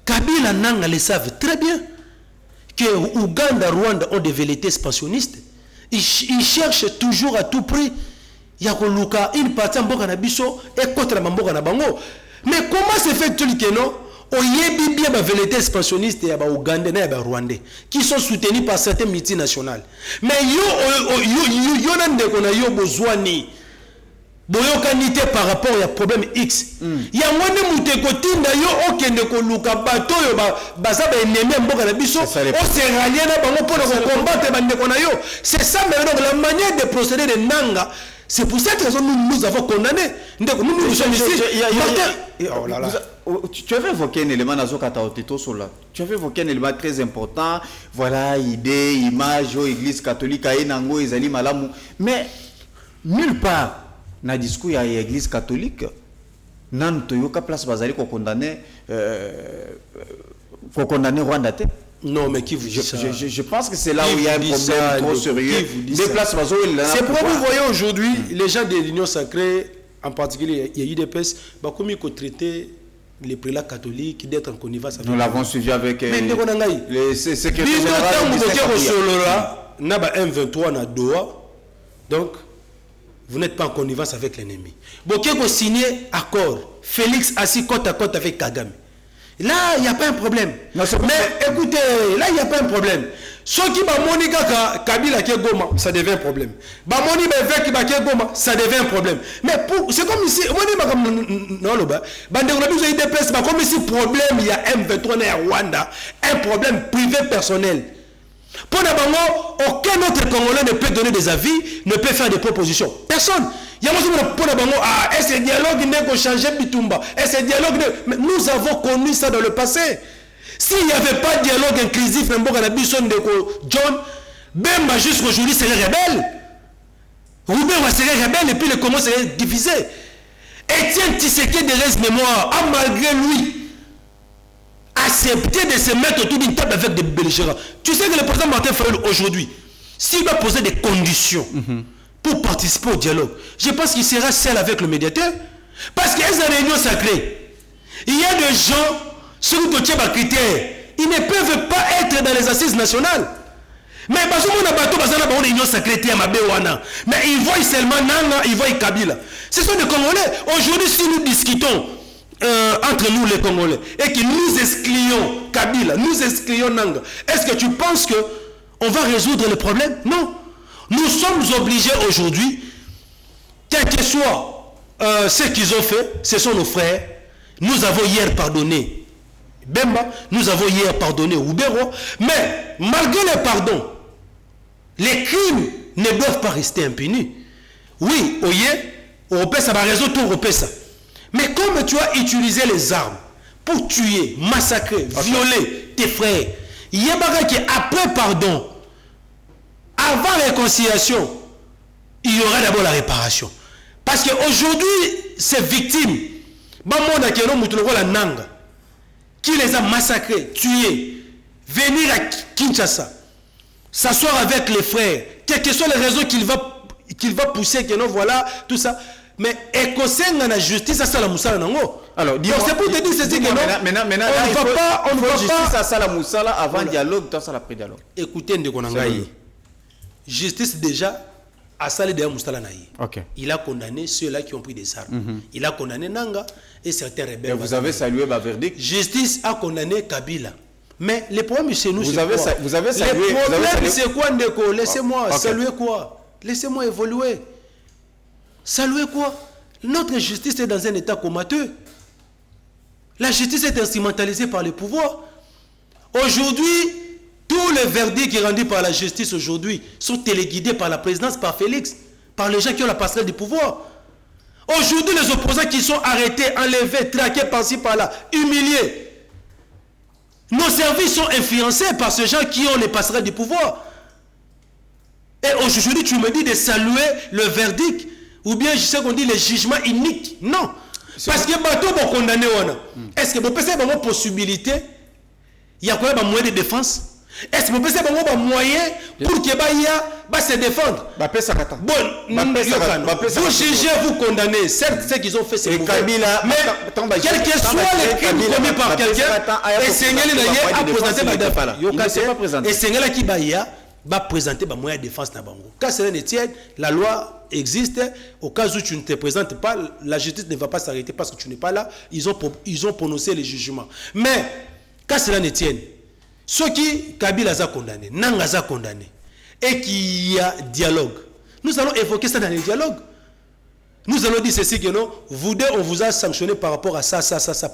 Kabila Nanga le savent très bien que Ouganda, Rwanda ont des velléités expansionnistes. il cherche toujours à tout prix ya koluka une partie mboka na biso et contre la mboka na bango. Mais comment se fait-il que non oyebi bien ba vérité expansionniste ya ba Ougandais na ya ba Rwandais qui sont soutenus par certaines multinationales. Mais yo na ndeko na yo bozwani boyokanité par rapport à problème X. Ya ngone muteko tinda yo okende koluka bato yo baza ba ennemi mboka na biso o se rallier na bango pour combattre ba ndeko na yo. C'est ça maintenant la manière de procéder de Nanga. C'est pour cette raison que nous avons condamné. Nous sommes ici. Tu avais évoqué un élément tu avais évoqué un élément très important. Voilà, idée, image, église catholique, mais nulle part dans le discours il y a l'église catholique. Nan toyoka place bazali ko condamner Rwanda. Non, mais qui vous dit ça? Je pense que c'est là où il y a un problème trop sérieux. C'est pourquoi vous voyez aujourd'hui, les gens de l'Union sacrée, en particulier, il y a eu des UDPS, comme ils ont traité les prélats catholiques d'être en connivence avec. Nous l'avons suivi avec les secrétaires généraux. Nous avons M23 à Doha, donc vous n'êtes pas en connivence avec l'ennemi. Vous avez signé accord, Félix assis côte à côte avec Kagame. Là, il n'y a pas un problème. Non, mais écoutez, là, il n'y a pas un problème. Ceux qui m'ont dit que Kabila qui est Goma, ça devient un problème. Bamoni qui est Goma, ça devient un problème. Mais c'est comme ici, comme ici, problème, il y a M23 et Rwanda, un problème privé personnel. Pour d'abord, aucun autre Congolais ne peut donner des avis, ne peut faire des propositions. Personne. Il y a est-ce que dialogue n'est pas changé Bitumba? Est-ce que dialogue mais nous avons connu ça dans le passé. S'il n'y avait pas de dialogue inclusif, John Bemba jusqu'aujourd'hui serait rebelle. Roubaix serait rebelle et puis le Congo serait divisé. Étienne Tshisekedi de reste mémoire a malgré lui accepté de se mettre autour d'une table avec des belligérants. Tu sais que le président Martin Fayulu aujourd'hui, s'il va poser des conditions pour participer au dialogue, je pense qu'il sera seul avec le médiateur. Parce qu'il y a une réunion sacrée. Il y a des gens, sur le critères, ils ne peuvent pas être dans les assises nationales. Mais mais ils voient seulement Nanga, ils voient Kabila. Ce sont des Congolais. Aujourd'hui, si nous discutons entre nous les Congolais et que nous excluons Kabila, nous excluons Nanga, est-ce que tu penses qu'on va résoudre le problème? Non. Nous sommes obligés aujourd'hui, quel que soit ce qu'ils ont fait, ce sont nos frères. Nous avons hier pardonné Bemba, nous avons hier pardonné Oubero, mais malgré le pardon, les crimes ne doivent pas rester impunis. Oui, Européen, ça va résoudre tout Européen. Mais comme tu as utilisé les armes pour tuer, massacrer, violer tes frères, il y a après pardon, avant réconciliation, il y aura d'abord la réparation. Parce qu'aujourd'hui, ces victimes, qui les a massacrés, tués, venir à Kinshasa, s'asseoir avec les frères, quelles que soient les raisons qu'il va pousser, que non, voilà, tout ça. Mais écossais dans la justice, ça c'est la moussala nango. Alors, c'est pour te dire ceci que non. Maintenant, on ne va pas justice à la moussala avant dialogue, tout ça la pré-dialogue. Écoutez, Ndekonangaï. Justice déjà a salé de Moustala Naï. Il a condamné ceux-là qui ont pris des armes. Il a condamné Nanga et certains rebelles. Et vous avez salué ma verdict. Justice a condamné Kabila. Mais le problème chez nous, c'est quoi? Vous avez salué. Le problème, c'est quoi, Ndeko? Laissez-moi saluer quoi? Laissez-moi évoluer. Saluer quoi? Notre justice est dans un état comateux. La justice est instrumentalisée par le pouvoir. Aujourd'hui, tous les verdicts qui sont rendus par la justice aujourd'hui sont téléguidés par la présidence, par Félix, par les gens qui ont la passerelle du pouvoir. Aujourd'hui, les opposants qui sont arrêtés, enlevés, traqués par-ci, par-là, humiliés. Nos services sont influencés par ces gens qui ont les passerelles du pouvoir. Et aujourd'hui, tu me dis de saluer le verdict, ou bien je sais qu'on dit le jugement unique. Non. Parce que bateau vont condamner. Est-ce que vous pensez qu'il y a une possibilité? Il y a quoi un moyen de défense? Est-ce que vous pensez qu'il y a un moyen pour que va se défendre? Bon, vous jugez, vous condamnez. Certes, ce qu'ils ont fait, c'est mauvais. Mais quel que soit les crimes commis par quelqu'un, et Seigneur a présenté ma défense. Et Seigneur qui va présenter un moyen de défense na bango. Quand cela ne tient, la loi existe. Au cas où tu ne te présentes pas, la justice ne va pas s'arrêter parce que tu n'es pas là. Ils ont prononcé les jugements. Mais quand cela ne tient, ceux qui Kabila a condamné, Nanga a condamné, et qu'il y a dialogue, nous allons évoquer ça dans les dialogues. Nous allons dire ceci que non, vous deux, on vous a sanctionné par rapport à ça,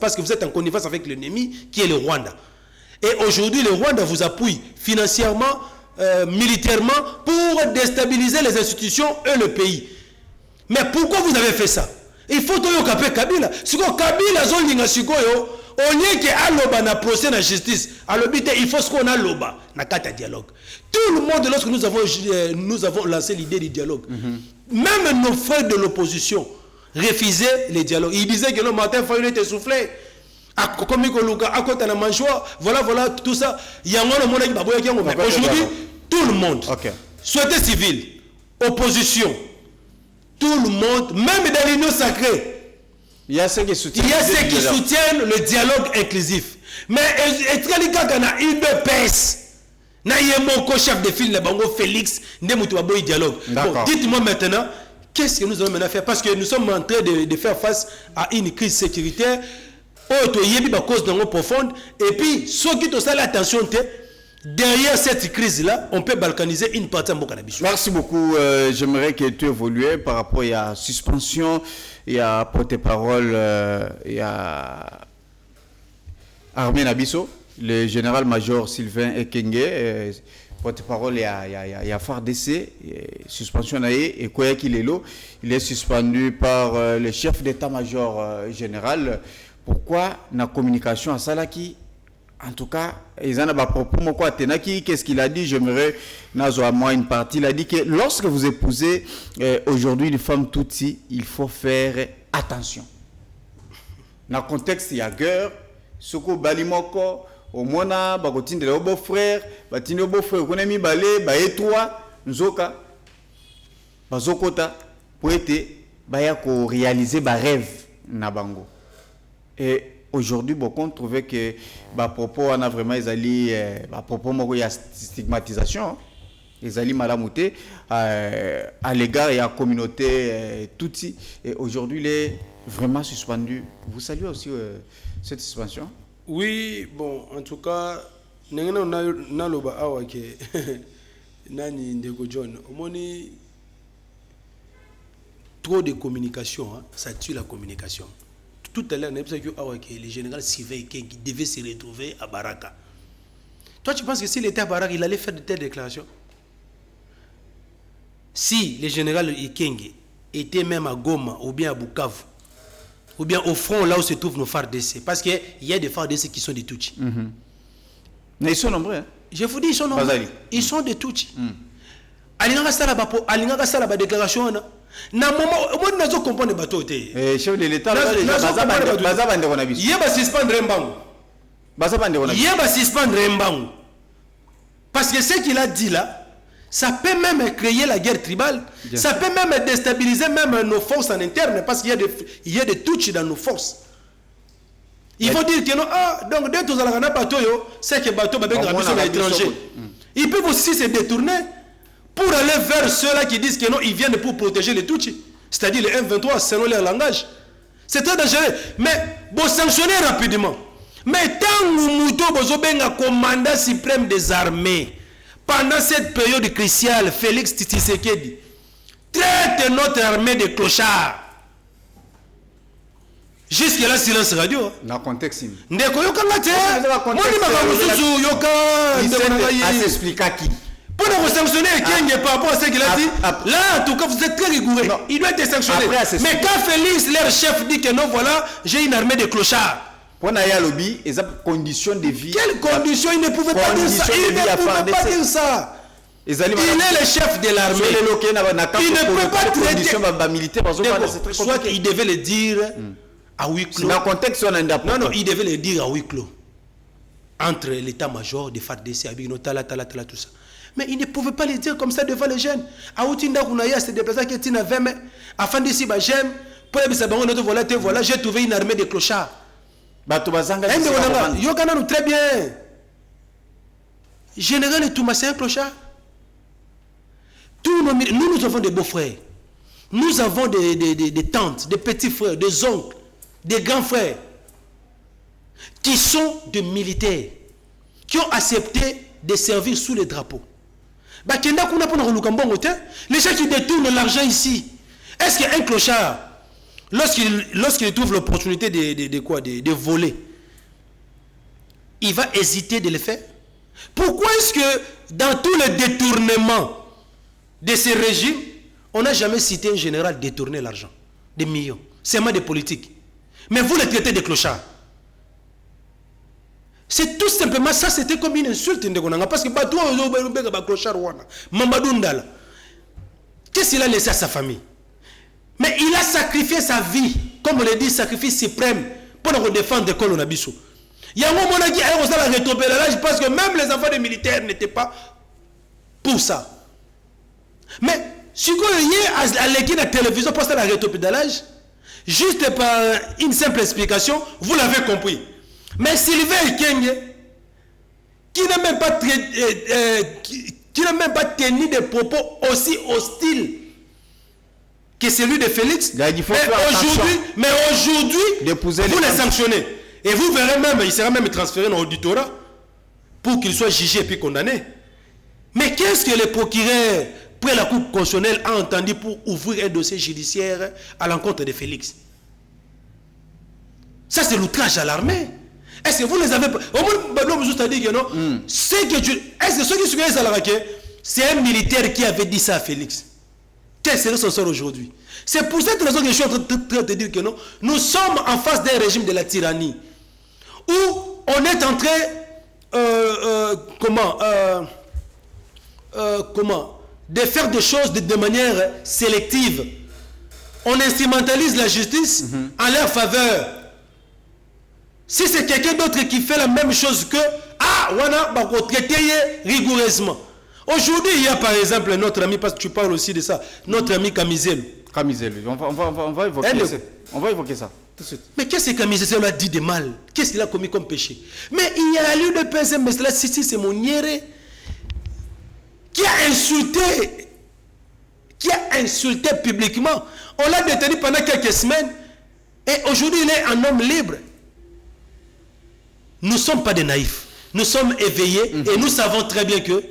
parce que vous êtes en connivence avec l'ennemi qui est le Rwanda. Et aujourd'hui, le Rwanda vous appuie financièrement, militairement, pour déstabiliser les institutions et le pays. Mais pourquoi vous avez fait ça? Il faut que vous ayez Kabila. Si Kabila zolinga sikoyo, on y est que aloba na procès na justice. Alors il faut ce qu'on a loba na kata dialogue. Tout le monde, lorsque nous avons lancé l'idée du dialogue, même nos frères de l'opposition refusaient les dialogues. Ils disaient que le matin il fallait être soufflé. Voilà, tout ça. Aujourd'hui, tout le monde, société civile, opposition, tout le monde, même dans l'union sacrée, il y a ceux qui soutiennent, le dialogue inclusif. Mais est-ce qu'il y a une PES? Mon chef de file, Félix, dialogue. Dites-moi maintenant, qu'est-ce que nous allons maintenant faire? Parce que nous sommes en train de faire face à une crise sécuritaire. Cause profonde. Et puis, ceux qui ont l'attention, derrière cette crise-là, on peut balkaniser une partie de mon cannabis. Merci beaucoup. J'aimerais que tu évolues par rapport à la suspension, il y a porte-parole, il y a Armé Nabiso, le général-major Sylvain Ekenge, porte-parole, il y a FARDC, suspension et quoi qu'il est là, il est suspendu par le chef d'état-major général. Pourquoi la communication à Salaki? En tout cas, ils en ont propos. Qu'est-ce qu'il a dit? J'aimerais, à moi une partie. Il a dit que lorsque vous épousez aujourd'hui une femme Tutsi, il faut faire attention. Dans le contexte, il y a guerre. Soko Balimoko, au Mona, Bagotine de beau-frère, Batine beau-frère, Konemi Balé, Baetwa, Nzoka, Bazokota, pour être, Bayako réaliser ba rêve Nabango. Et aujourd'hui, beaucoup trouvent que à propos on a vraiment à propos il y a stigmatisation, ils allaient malamouté à l'égard de la communauté Tutsi. Et aujourd'hui, il est vraiment suspendu. Vous saluez aussi cette suspension? Oui, bon, en tout cas, naloba awake nani ndeko John. Omoni trop de communication, hein, ça tue la communication. Tout à l'heure, le général Sylvain qui devait se retrouver à Baraka. Toi, tu penses que s'il était à Baraka, il allait faire de telles déclarations? Si le général Ikenge était même à Goma, ou bien à Bukavu, ou bien au front, là où se trouvent nos FARDC, parce qu'il y a des FARDC qui sont des Tutsis. Mais ils sont nombreux. Hein? Je vous dis, ils sont nombreux. Bazali. Ils sont des Tutsis. Alinga Salaba déclaration. Na moment moi nazo comprendre bateau té chef de l'état baza bande kona biso yeba suspendre mbangu baza bande kona biso yeba suspendre mbangu parce que ce qu'il a dit là ça peut même créer la guerre tribale. Ça peut même déstabiliser même nos forces en interne parce qu'il y a des touches dans nos forces. Il faut dire que non, donc dès que vous allez bateau c'est que bateau va être à l'étranger. Ils peuvent aussi se détourner pour aller vers ceux-là qui disent que non, ils viennent pour protéger les Tutsis. C'est-à-dire les M23 selon leur langage. C'est très dangereux. Mais vous sanctionnez rapidement. Mais tant que vous avez un commandant suprême des armées, pendant cette période cruciale, Félix Tshisekedi traite notre armée de clochards. Jusque-là, silence radio. Dans le contexte. Ndeko yokangate. Moi, je m'explique à qui. Pour nous sanctionner Kenge par rapport à ce qu'il a dit, là, en tout cas, vous êtes très rigoureux. Il doit être sanctionné. Mais quand Félix, leur chef, dit que non, voilà, j'ai une armée de clochards. Pour Naya Lobby, ils ont conditions de vie. Quelles conditions? Il ne pouvait pas dire ça. Il ne pouvait pas dire ça. Il est le chef de l'armée. Il ne peut pas traiter. Soit il devait le dire à huis clos. Dans le contexte, non, il devait le dire à huis clos. Entre l'état-major de FARDC, Abigno, Tala, tout ça. Mais il ne pouvait pas le dire comme ça devant les jeunes. Aoutinda Kounaya s'est déplacé qui est 20 mai. Afin d'ici, j'aime. Pour les Bissabango, voilà, j'ai trouvé une armée de clochards. Yokana nous très bien. Général Touma, c'est un clochard. Nous avons des beaux-frères. Nous avons des tantes, des petits frères, des oncles, des grands frères qui sont des militaires, qui ont accepté de servir sous les drapeaux. Les gens qui détournent l'argent ici, est-ce qu'un clochard, lorsqu'il trouve l'opportunité de voler, il va hésiter de le faire? Pourquoi est-ce que dans tous les détournements de ces régimes, on n'a jamais cité un général détourner l'argent, des millions, seulement des politiques? Mais vous les traitez de clochards. C'est tout simplement ça, c'était comme une insulte. Parce que qu'est-ce qu'il a laissé à sa famille? Mais il a sacrifié sa vie, comme on le dit, sacrifice suprême, pour nous défendre l'école au Nabiso. Il y a un moment qui a la rétropédalage parce que même les enfants des militaires n'étaient pas pour ça. Mais si vous voyez à l'équipe de la télévision pour la rétropédalage, juste par une simple explication, vous l'avez compris. Mais Sylvain Ekenge, qui n'a même pas tenu des propos aussi hostiles que celui de Félix, mais aujourd'hui, vous les sanctionnez. Et vous verrez même, il sera même transféré dans l'auditorat pour qu'il soit jugé et puis condamné. Mais qu'est-ce que le procureur, près la Cour constitutionnelle, a entendu pour ouvrir un dossier judiciaire à l'encontre de Félix? Ça, c'est l'outrage à l'armée. Est-ce que vous les avez pas? Au moins, vous avez dit que non. Est-ce que ceux qui sont c'est un militaire qui avait dit ça à Félix? Quel serait son sort aujourd'hui? C'est pour cette raison que je suis en train de dire que non. Nous sommes en face d'un régime de la tyrannie où on est en train de faire des choses de manière sélective. On instrumentalise la justice en leur faveur. Si c'est quelqu'un d'autre qui fait la même chose que on va traiter rigoureusement. Aujourd'hui, il y a par exemple notre ami, parce que tu parles aussi de ça, notre ami Kamizelu. On va évoquer ça. On va évoquer ça tout de suite. Mais qu'est-ce que Kamizelu a dit de mal? Qu'est-ce qu'il a commis comme péché? Mais il y a eu le PSM, mais là, si c'est mon niéré qui a insulté publiquement. On l'a détenu pendant quelques semaines et aujourd'hui il est un homme libre. Nous ne sommes pas des naïfs. Nous sommes éveillés et nous savons très bien que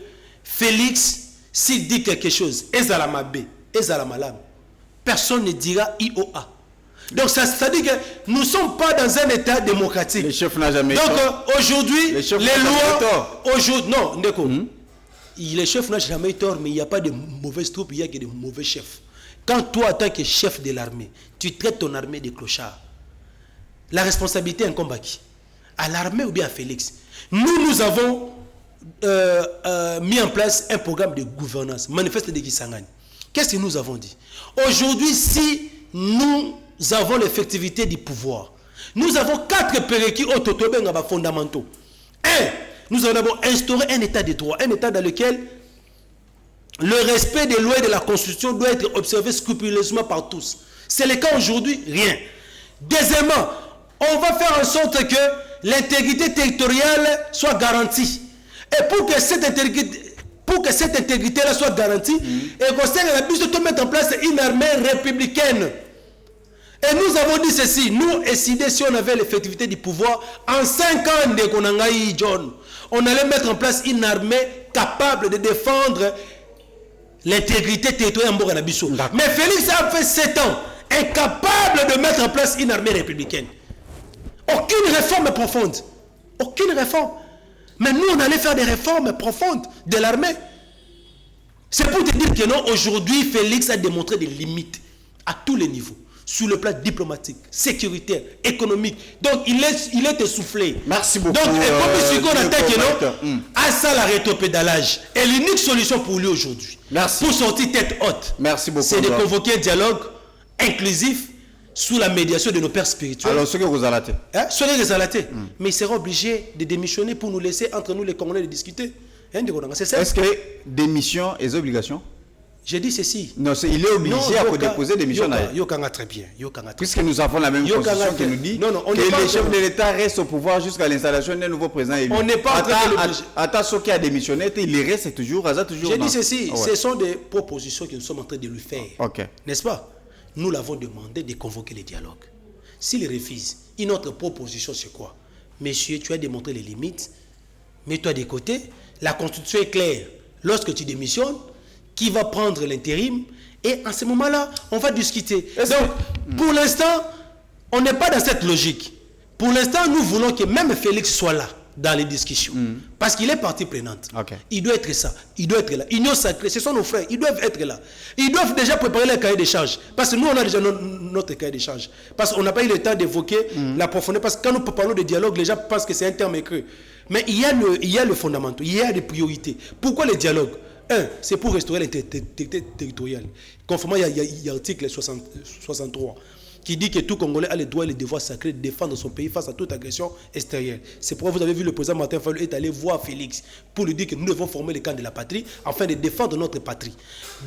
Félix, s'il dit quelque chose, personne ne dira IOA. Donc ça dit que nous ne sommes pas dans un état démocratique. Le chef n'a jamais tort. Donc aujourd'hui, les lois... Non, Ndeko. Le chef n'a jamais eu tort, mais il n'y a pas de mauvaises troupes, il n'y a que de mauvais chefs. Quand toi, en tant que chef de l'armée, tu traites ton armée de clochards, la responsabilité incombe à qui? À l'armée ou bien à Félix? Nous avons mis en place un programme de gouvernance, manifeste de Kisangani. Qu'est-ce que nous avons dit? Aujourd'hui, si nous avons l'effectivité du pouvoir, nous avons 4 prérequis fondamentaux. 1, nous avons d'abord instauré un état de droit, un état dans lequel le respect des lois et de la Constitution doit être observé scrupuleusement par tous. C'est le cas aujourd'hui, rien. Deuxièmement, on va faire en sorte que l'intégrité territoriale soit garantie. Et pour que cette intégrité-là soit garantie, il conseille la bise de mettre en place une armée républicaine. Et nous avons dit ceci, nous, décidé si on avait l'effectivité du pouvoir, en 5 ans de Konangaï John, on allait mettre en place une armée capable de défendre l'intégrité territoriale en Boranabiso. Mais Félix a fait 7 ans, incapable de mettre en place une armée républicaine. Aucune réforme profonde. Aucune réforme. Mais nous, on allait faire des réformes profondes de l'armée. C'est pour te dire que non, aujourd'hui, Félix a démontré des limites à tous les niveaux. Sur le plan diplomatique, sécuritaire, économique. Donc, il est essoufflé. Merci beaucoup. Donc, comme on attaque que non, à ça la rétropédalage est l'unique solution pour lui aujourd'hui. Merci. Pour sortir tête haute. Merci beaucoup. C'est de convoquer un dialogue inclusif sous la médiation de nos pères spirituels. Alors, ce que vous allez mais il sera obligé de démissionner pour nous laisser entre nous les Congolais de discuter. C'est ça. Est-ce que démission est obligation? J'ai dit ceci. Non, il est obligé à déposer des missions. Yokanga très bien. Puisque nous avons la même constitution qui nous dit que les chefs de l'État restent au pouvoir jusqu'à l'installation d'un nouveau président élu. On n'est pas en train de l'obliger. Attends, ce qui a démissionné, il reste toujours. J'ai dit ceci. Ce sont des propositions que nous sommes en train de lui faire. Okay. N'est-ce pas? Nous l'avons demandé de convoquer les dialogues. S'il refuse, une autre proposition, c'est quoi? Monsieur, tu as démontré les limites. Mets-toi de côté. La constitution est claire. Lorsque tu démissionnes, qui va prendre l'intérim? Et en ce moment-là, on va discuter. Donc, pour l'instant, on n'est pas dans cette logique. Pour l'instant, nous voulons que même Félix soit là dans les discussions. Parce qu'il est partie prenante. Okay. Il doit être ça. Il doit être là. Union sacrée, ce sont nos frères. Ils doivent être là. Ils doivent déjà préparer leur cahier des charges. Parce que nous, on a déjà notre cahier des charges. Parce qu'on n'a pas eu le temps d'évoquer la profondeur. Parce que quand nous parlons de dialogue, les gens pensent que c'est un terme écrit. Mais il y a le fondamental. Il y a des priorités. Pourquoi le dialogue? Un, c'est pour restaurer l'intégrité territoriale. Conformément, il y a l'article 63 qui dit que tout Congolais a le droit et le devoir sacré de défendre son pays face à toute agression extérieure. C'est pourquoi vous avez vu le président Martin Fayulu est allé voir Félix pour lui dire que nous devons former le camp de la patrie afin de défendre notre patrie.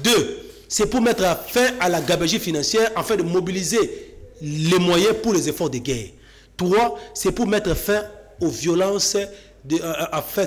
Deux, c'est pour mettre fin à la gabegie financière afin de mobiliser les moyens pour les efforts de guerre. Trois, c'est pour mettre fin aux violences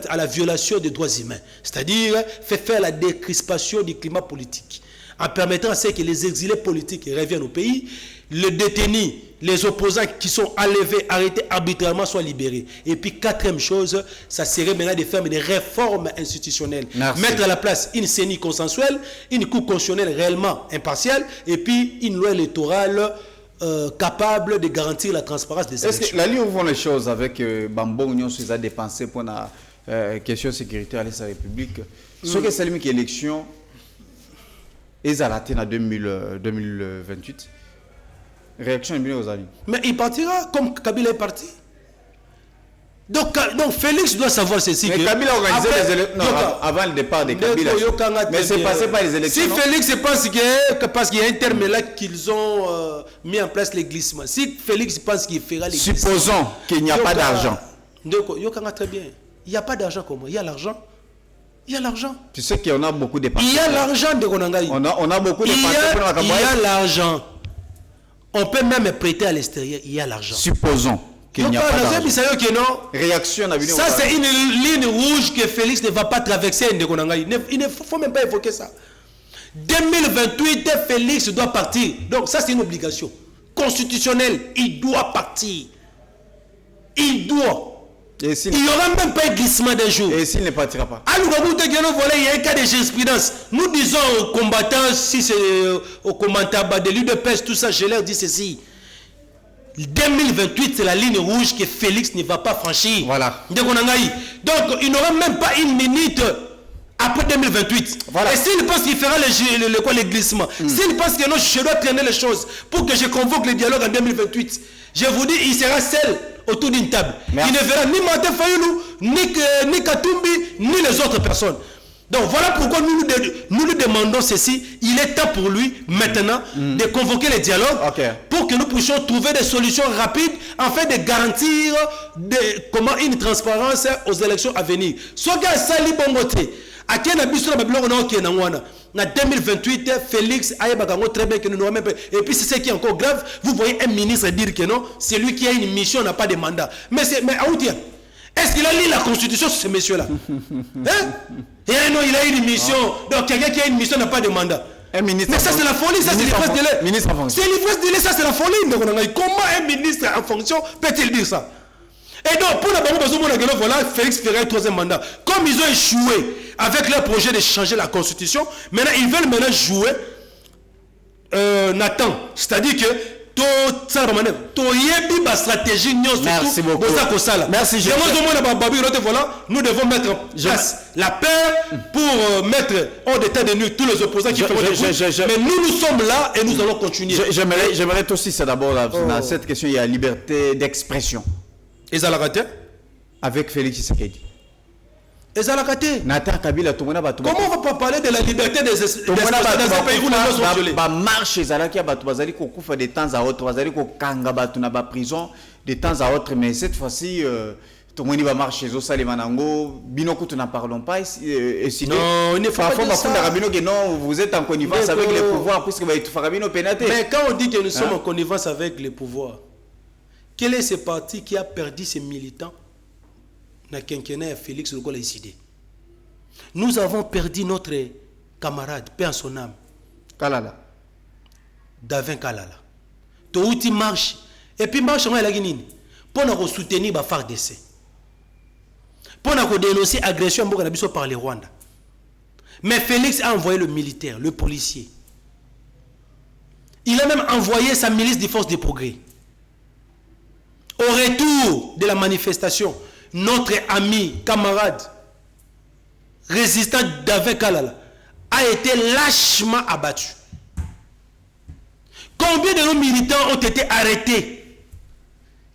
à la violation des droits humains, c'est-à-dire faire la décrispation du climat politique, en permettant à ce que les exilés politiques reviennent au pays, les détenus, les opposants qui sont enlevés, arrêtés arbitrairement soient libérés. Et puis quatrième chose, ça serait maintenant de faire des réformes institutionnelles. Merci. Mettre à la place une CENI consensuelle, une cour constitutionnelle réellement impartiale, et puis une loi électorale capable de garantir la transparence des élections. Est-ce que la ligne où vont les choses avec Bambo Union a dépensé pour la question sécuritaire à l'Est de la République? Ce que c'est une élection est à la tête en 2028. Réaction est bien aux amis. Mais il partira comme Kabila est parti. Donc Félix doit savoir ceci. Mais Kabila a organisé les élections avant le départ de Kabila. Mais c'est passé par les élections. Si Félix pense que parce qu'il y a un terme là qu'ils ont mis en place les glissements. Si Félix pense qu'il fera les glissements. Supposons qu'il n'y a pas d'argent. Donc Yokanga très bien. Il n'y a pas d'argent comment? Il y a l'argent. Il y a l'argent. Tu sais qu'il y en a beaucoup de Il y a l'argent de Konangaï. On a beaucoup de Il y a l'argent. On peut même prêter à l'extérieur. Il y a l'argent. Supposons qu'il n'y a pas d'argent. Réaction. Ça, c'est une ligne rouge que Félix ne va pas traverser. Il ne faut même pas évoquer ça. 2028, Félix doit partir. Donc, ça, c'est une obligation constitutionnelle. Il doit partir. Il doit. Il n'y aura même pas un glissement d'un jour. Et s'il ne partira pas? Il y a un cas de jurisprudence. Nous disons aux combattants, si c'est aux combattants de l'UDPS, tout ça, je leur dis ceci. 2028, c'est la ligne rouge que Félix ne va pas franchir. Voilà. Donc, il n'aura même pas une minute après 2028. Voilà. Et s'il pense qu'il fera les glissements, s'il pense que non, je dois traîner les choses pour que je convoque le dialogue en 2028, je vous dis, il sera seul autour d'une table. Merci. Il ne verra ni Martin Fayulu, ni Katumbi, ni les autres personnes. Donc voilà pourquoi nous lui demandons ceci. Il est temps pour lui maintenant de convoquer les dialogues pour que nous puissions trouver des solutions rapides afin de garantir une transparence aux élections à venir. Soga Sali Bongote, à qui on a vu sur la Bible, en 2028, Félix Ayabagango très bien que nous n'aurons même pas. Et puis c'est ce qui est encore grave. Vous voyez un ministre dire que non, c'est lui qui a une mission, n'a pas de mandat. Mais Aoudia, est-ce qu'il a lu la constitution sur ce monsieur-là? Et non, il a une mission. Donc quelqu'un qui a une mission n'a pas de mandat. Un ministre. Mais ça c'est la folie, ça c'est l'ivresse de l'air. Ministre en fonction. C'est l'ivresse de l'air, ça c'est la folie. Comment un ministre en fonction peut-il dire ça? Et donc, pour la banque, voilà, Félix ferait un troisième mandat. Comme ils ont échoué avec leur projet de changer la constitution, maintenant ils veulent jouer Nathan. C'est-à-dire que stratégie. Merci beaucoup. Merci. Nous devons mettre la paix pour mettre hors d'état de nuit tous les opposants qui font des bruits. Mais nous sommes là et nous allons continuer. J'aimerais aussi ça d'abord dans cette question, il y a liberté d'expression. Avec Félix Tshisekedi. Nathan Kabila, comment on va pas parler de la liberté d'expression dans un pays où les gens sont violés? Marche de temps à autre, prison de temps à autre, mais cette fois-ci tout le monde va marcher au Salemanango, Binoku, nous n'en parlons pas. Non, il ne faut pas dire ça. Non, vous êtes en connivence avec les pouvoirs, puisque vous êtes Farabino pénaté. Mais quand on dit que nous sommes en connivence avec les pouvoirs, quel est ce parti qui a perdu ses militants dans le quinquennat Félix Lokola Isidé? Nous avons perdu notre camarade, paix en son âme. Kalala. Davin Kalala. Touti marche. Et puis marche, on a la guinine. Pour nous soutenir les FARDC. Pour nous dénoncer l'agression par les Rwandais. Mais Félix a envoyé le militaire, le policier. Il a même envoyé sa milice des forces de progrès. Au retour de la manifestation, notre ami, camarade, résistant Davin Kalala, a été lâchement abattu. Combien de nos militants ont été arrêtés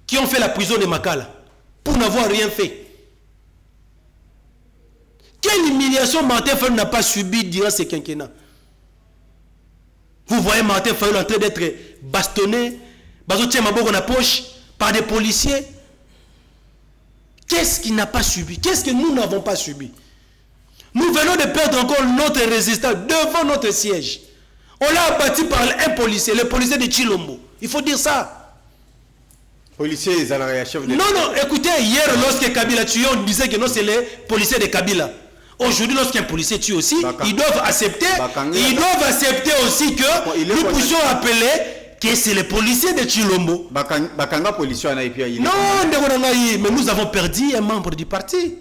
qui ont fait la prison de Makala pour n'avoir rien fait? Quelle humiliation Martin Fayulu n'a pas subi durant ce quinquennat? Vous voyez Martin Fayulu en train d'être bastonné, dans la poche, par des policiers. Qu'est-ce qu'il n'a pas subi? Qu'est-ce que nous n'avons pas subi? Nous venons de perdre encore notre résistant devant notre siège. On l'a abattu par un policier, le policier de Chilombo. Il faut dire ça. Policier, ils allaient chef de... Non, écoutez, hier, lorsque Kabila tuait, on disait que non, c'est les policiers de Kabila. Aujourd'hui, lorsqu'un policier tue aussi, ils doivent accepter aussi que nous puissions appeler que c'est les policiers de Chilombo. Non, mais nous avons perdu un membre du parti.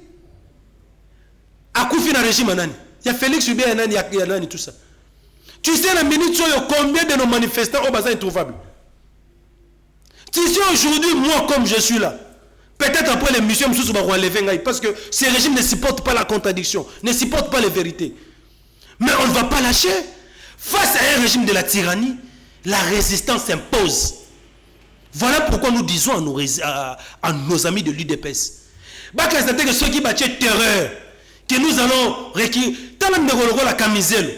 À Koufi, dans le régime, il y a Félix Hubert, il y a tout ça. Tu sais, la minute, combien de nos manifestants au bazar introuvables? Tu sais, aujourd'hui, moi, comme je suis là, peut-être après les missions, parce que ce régime ne supporte pas la contradiction, ne supporte pas les vérités. Mais on ne va pas lâcher. Face à un régime de la tyrannie, la résistance s'impose. Voilà pourquoi nous disons à nos amis de l'UDPS, que ceux qui battent terreur, que nous allons recueillir, la camisole.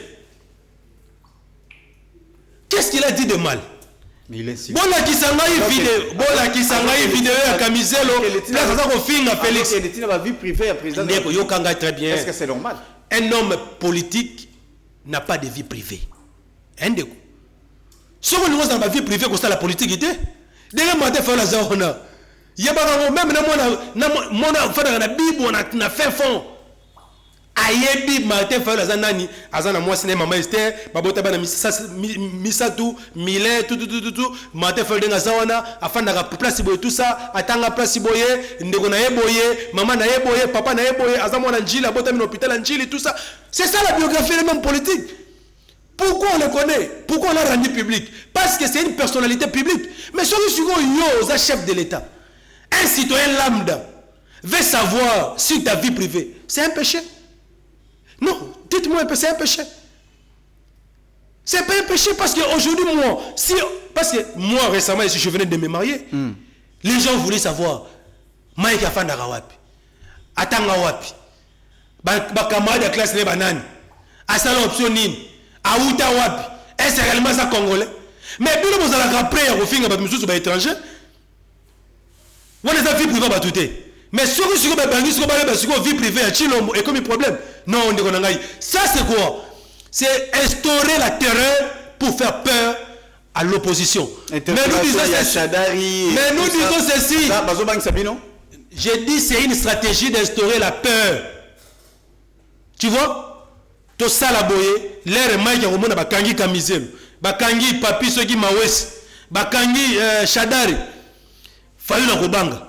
Qu'est-ce qu'il a dit de mal? Bola qui vidéo à camisole, Félix. Très bien. Est-ce que c'est normal? Un homme politique n'a pas de vie privée. Un des coups. Si on nous dans ma vie privée, comme ça la politique était, derrière moi, il la zone. Il y a même la Bible, on a fait fond. Ayebi Martin Fayulu azanani azana moi cinéma maman Esther babota bana misatu mile tout Martin Fayulu ngazawana afanda ka place boye tout ça atanga place boye ndeko na yeboye maman na yeboye papa na yeboye azamona njila bota min hôpital njili tout ça. C'est ça la biographie même politique. Pourquoi on le connaît? Pourquoi on l'a rendu public? Parce que c'est une personnalité publique. Mais celui qui est chef de l'État, un citoyen lambda veut savoir sur ta vie privée, c'est un péché. Non, dites-moi un peu, c'est un péché. C'est pas un péché parce qu'aujourd'hui, parce que moi récemment, si je venais de me marier, les gens voulaient savoir, Mike Afandara wapi, Atanga wapi, camarade de classe les bananes, Asala option nini, Aouta wapi, est-ce réellement ça congolais? Mais puis vous allez après, au fin de monsieur sur l'étranger, vous les avez privés à tout. Mais ce que vous vie privée à Chilombo et comme un problème. Non, ça c'est quoi? C'est instaurer la terreur pour faire peur à l'opposition. Mais nous disons ceci. J'ai dit c'est une stratégie d'instaurer la peur. Tu vois? Tout ça la boye, l'air maïk ya romona bakangi kamizelu, bakangi papi soki mawesi, bakangi Shadari. Fayulu na kobanga.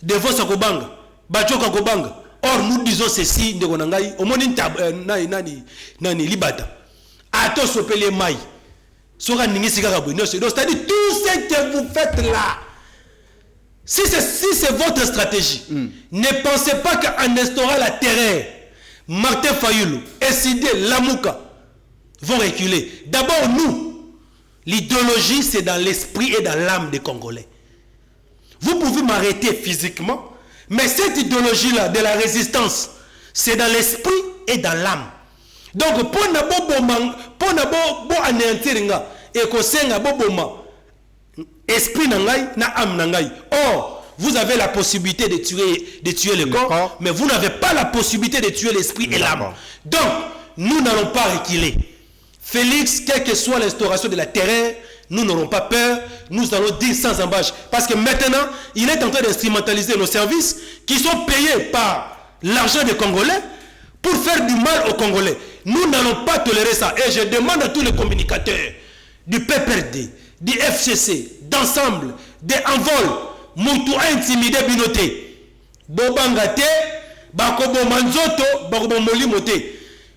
Devos à Kobanga, Bachoka Kobanga. Or, nous disons ceci, de Gonangaï, au monde nani libata. Ato sopele mai. Sora ningi sigarabou. C'est-à-dire tout ce que vous faites là. Si c'est votre stratégie, ne pensez pas qu'en instaurant la terreur, Martin Fayulu, SID, Lamouka vont reculer. D'abord, nous, l'idéologie, c'est dans l'esprit et dans l'âme des Congolais. Vous pouvez m'arrêter physiquement, mais cette idéologie-là de la résistance, c'est dans l'esprit et dans l'âme. Donc, pour ne anéantir et que c'est un esprit nangai na âme nangai. Or, vous avez la possibilité de tuer le corps, mais vous n'avez pas la possibilité de tuer l'esprit et l'âme. Donc, nous n'allons pas reculer. Félix, quelle que soit l'instauration de la terreur, nous n'aurons pas peur, nous allons dire sans embâche. Parce que maintenant, il est en train d'instrumentaliser nos services qui sont payés par l'argent des Congolais pour faire du mal aux Congolais. Nous n'allons pas tolérer ça. Et je demande à tous les communicateurs du PPRD, du FCC, d'ensemble, des envols, Moutou a intimidé Binoté. Bobangate, Bakobo Manzoto, Bakobo Molimote.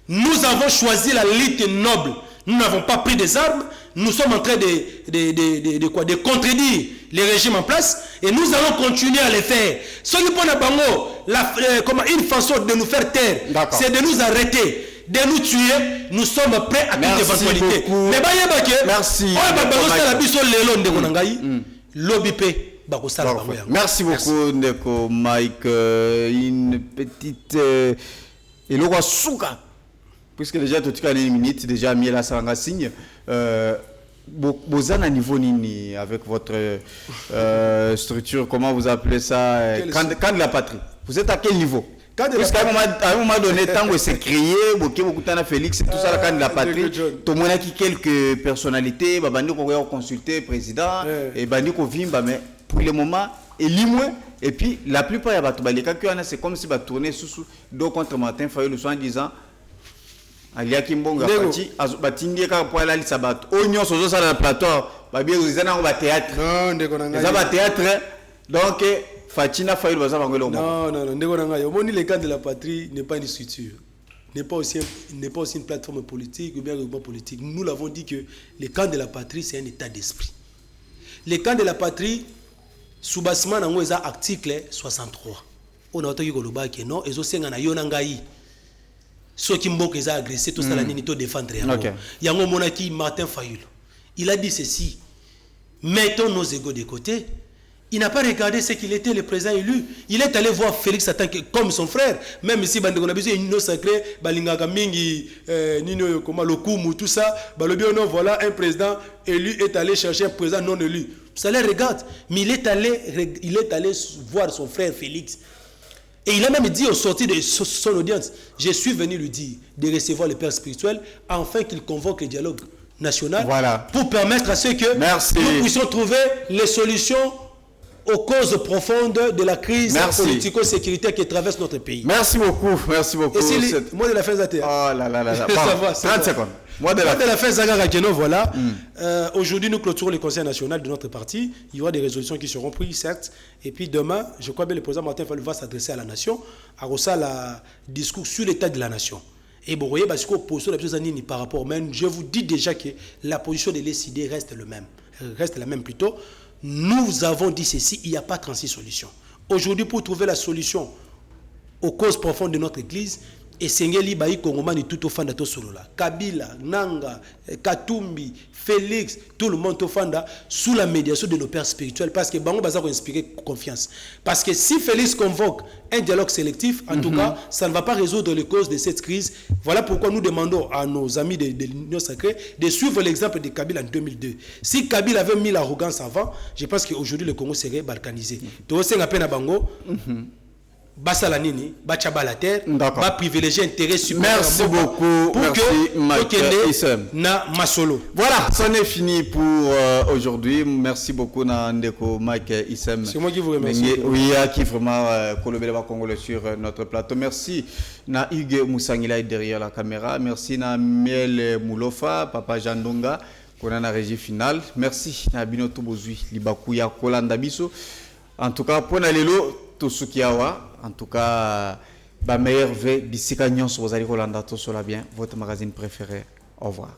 Nous avons choisi la lutte noble. Nous n'avons pas pris des armes. Nous sommes en train de contredire les régimes en place. Et nous allons continuer à les faire. Ce qui pour Bango, une façon de nous faire taire, c'est de nous arrêter, de nous tuer. Nous sommes prêts à toute éventualité. Mais merci. Merci beaucoup, Ndeko Mike. Une petite... puisque déjà tout cas une minute déjà mis la saranga signe Bozan à niveau nini avec votre structure, comment vous appelez ça, quand de la patrie, vous êtes à quel niveau? Puisqu'à un moment donné, tant que c'est créé, beaucoup de Félix et tout ça, quand de la patrie, tout le monde a quelques personnalités, Bandi qu'on va consulter président et Bandi qu'on vit, mais pour le moment, et limoué. Et puis la plupart des cas c'est comme si tourner sous dos contre Martin Fayulu le soir en disant Alia Kimbonga Fati Batindi ka pour aller sabat oignon sozo ça dans plateau ba bien ils en ont théâtre non ndeko nanga ça va théâtre donc Fatina Fayulu baza bangolo non ndeko nanga yo moni le camp de la patrie n'est pas une structure, n'est pas aussi une plateforme politique ou bien un groupe politique. Nous l'avons dit que le camp de la patrie c'est un état d'esprit. Le camp de la patrie sous bassement nango eza article 63 on a entendu que le bas que non ezo senga na yona ngai ceux qui mbok eza agressé tout ça la nini to défendre yango monaki Martin Fayulu il a dit ceci: mettons nos égos de côté. Il n'a pas regardé ce qu'il était le président élu. Il est allé voir Félix comme son frère. Même ici, on a besoin d'une sacrée, Balingaka Mingi, Nino Yokoma, Lokumu, tout ça. Voilà, un président élu est allé chercher un président non élu. Ça les regarde. Mais il est allé voir son frère Félix. Et il a même dit au sorti de son audience, je suis venu lui dire de recevoir le père spirituel afin qu'il convoque le dialogue national pour permettre à ceux que nous puissions trouver les solutions aux causes profondes de la crise politico-sécuritaire qui traverse notre pays. Merci beaucoup, merci beaucoup. Et si moi de la fin Zaté. Oh là là là là. 30 secondes. Moi de la fin Zagara voilà. Aujourd'hui, nous clôturons le Conseil national de notre parti. Il y aura des résolutions qui seront prises, certes. Et puis demain, je crois bien le président Martin Fayulu va s'adresser à la nation, à la discours sur l'état de la nation. Et vous voyez, parce qu'on pose la chose par rapport même, je vous dis déjà que la position de l'ECD reste le même. Reste la même plutôt. Nous avons dit ceci, il n'y a pas 36 solutions. Aujourd'hui, pour trouver la solution aux causes profondes de notre église, et Sengeli Baï Kongomani tout au fanda to solola. Kabila, Nanga, Katumbi, Félix, tout le monde au fanda sous la médiation de nos pères spirituels parce que Bango Baza va inspirer confiance. Parce que si Félix convoque un dialogue sélectif, en tout cas, ça ne va pas résoudre les causes de cette crise. Voilà pourquoi nous demandons à nos amis de l'Union sacrée de suivre l'exemple de Kabila en 2002. Si Kabila avait mis l'arrogance avant, je pense qu'aujourd'hui le Congo serait balkanisé. Tu vois, c'est un peu à Bango. Basalanini, Bachabalater, va privilégier intérêt supérieur. Merci beaucoup. Merci Mike Issem. Na Masolo. Voilà, c'en est fini pour aujourd'hui. Merci beaucoup Ndeko Mike Issem. C'est moi qui vous remercie. Oui, qui vraiment Kolobeleba Congolais sur notre plateau. Merci na Hugues Moussangila derrière la caméra. Merci na Miel Moulofa, Papa Jandonga, qu'on a la régie finale. Merci na Binoto Bozui, Libakuya Kolanda Biso. En tout cas, pour Nalelo, tout ce qui a en tout cas, la meilleure vie d'ici à Nyon, vous allez Rolanda, tout cela bien, votre magazine préféré. Au revoir.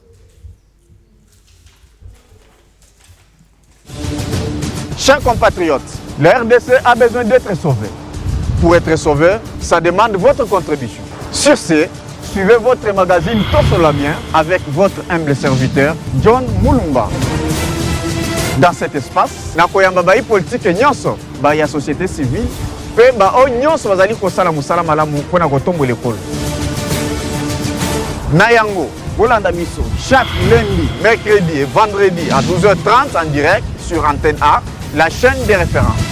Chers compatriotes, le RDC a besoin d'être sauvé. Pour être sauvé, ça demande votre contribution. Sur ce, suivez votre magazine Tout sur la bien avec votre humble serviteur, John Moulumba. Dans cet espace, nakoyamba bayi politique nyonso, bayi ya société civile, pe ba o nyonso bazali kosala musala malamu pona kotombola ekolo. Na yango, Rolanda Biso, chaque lundi, mercredi et vendredi à 12h30 en direct sur Antenne A, la chaîne des références.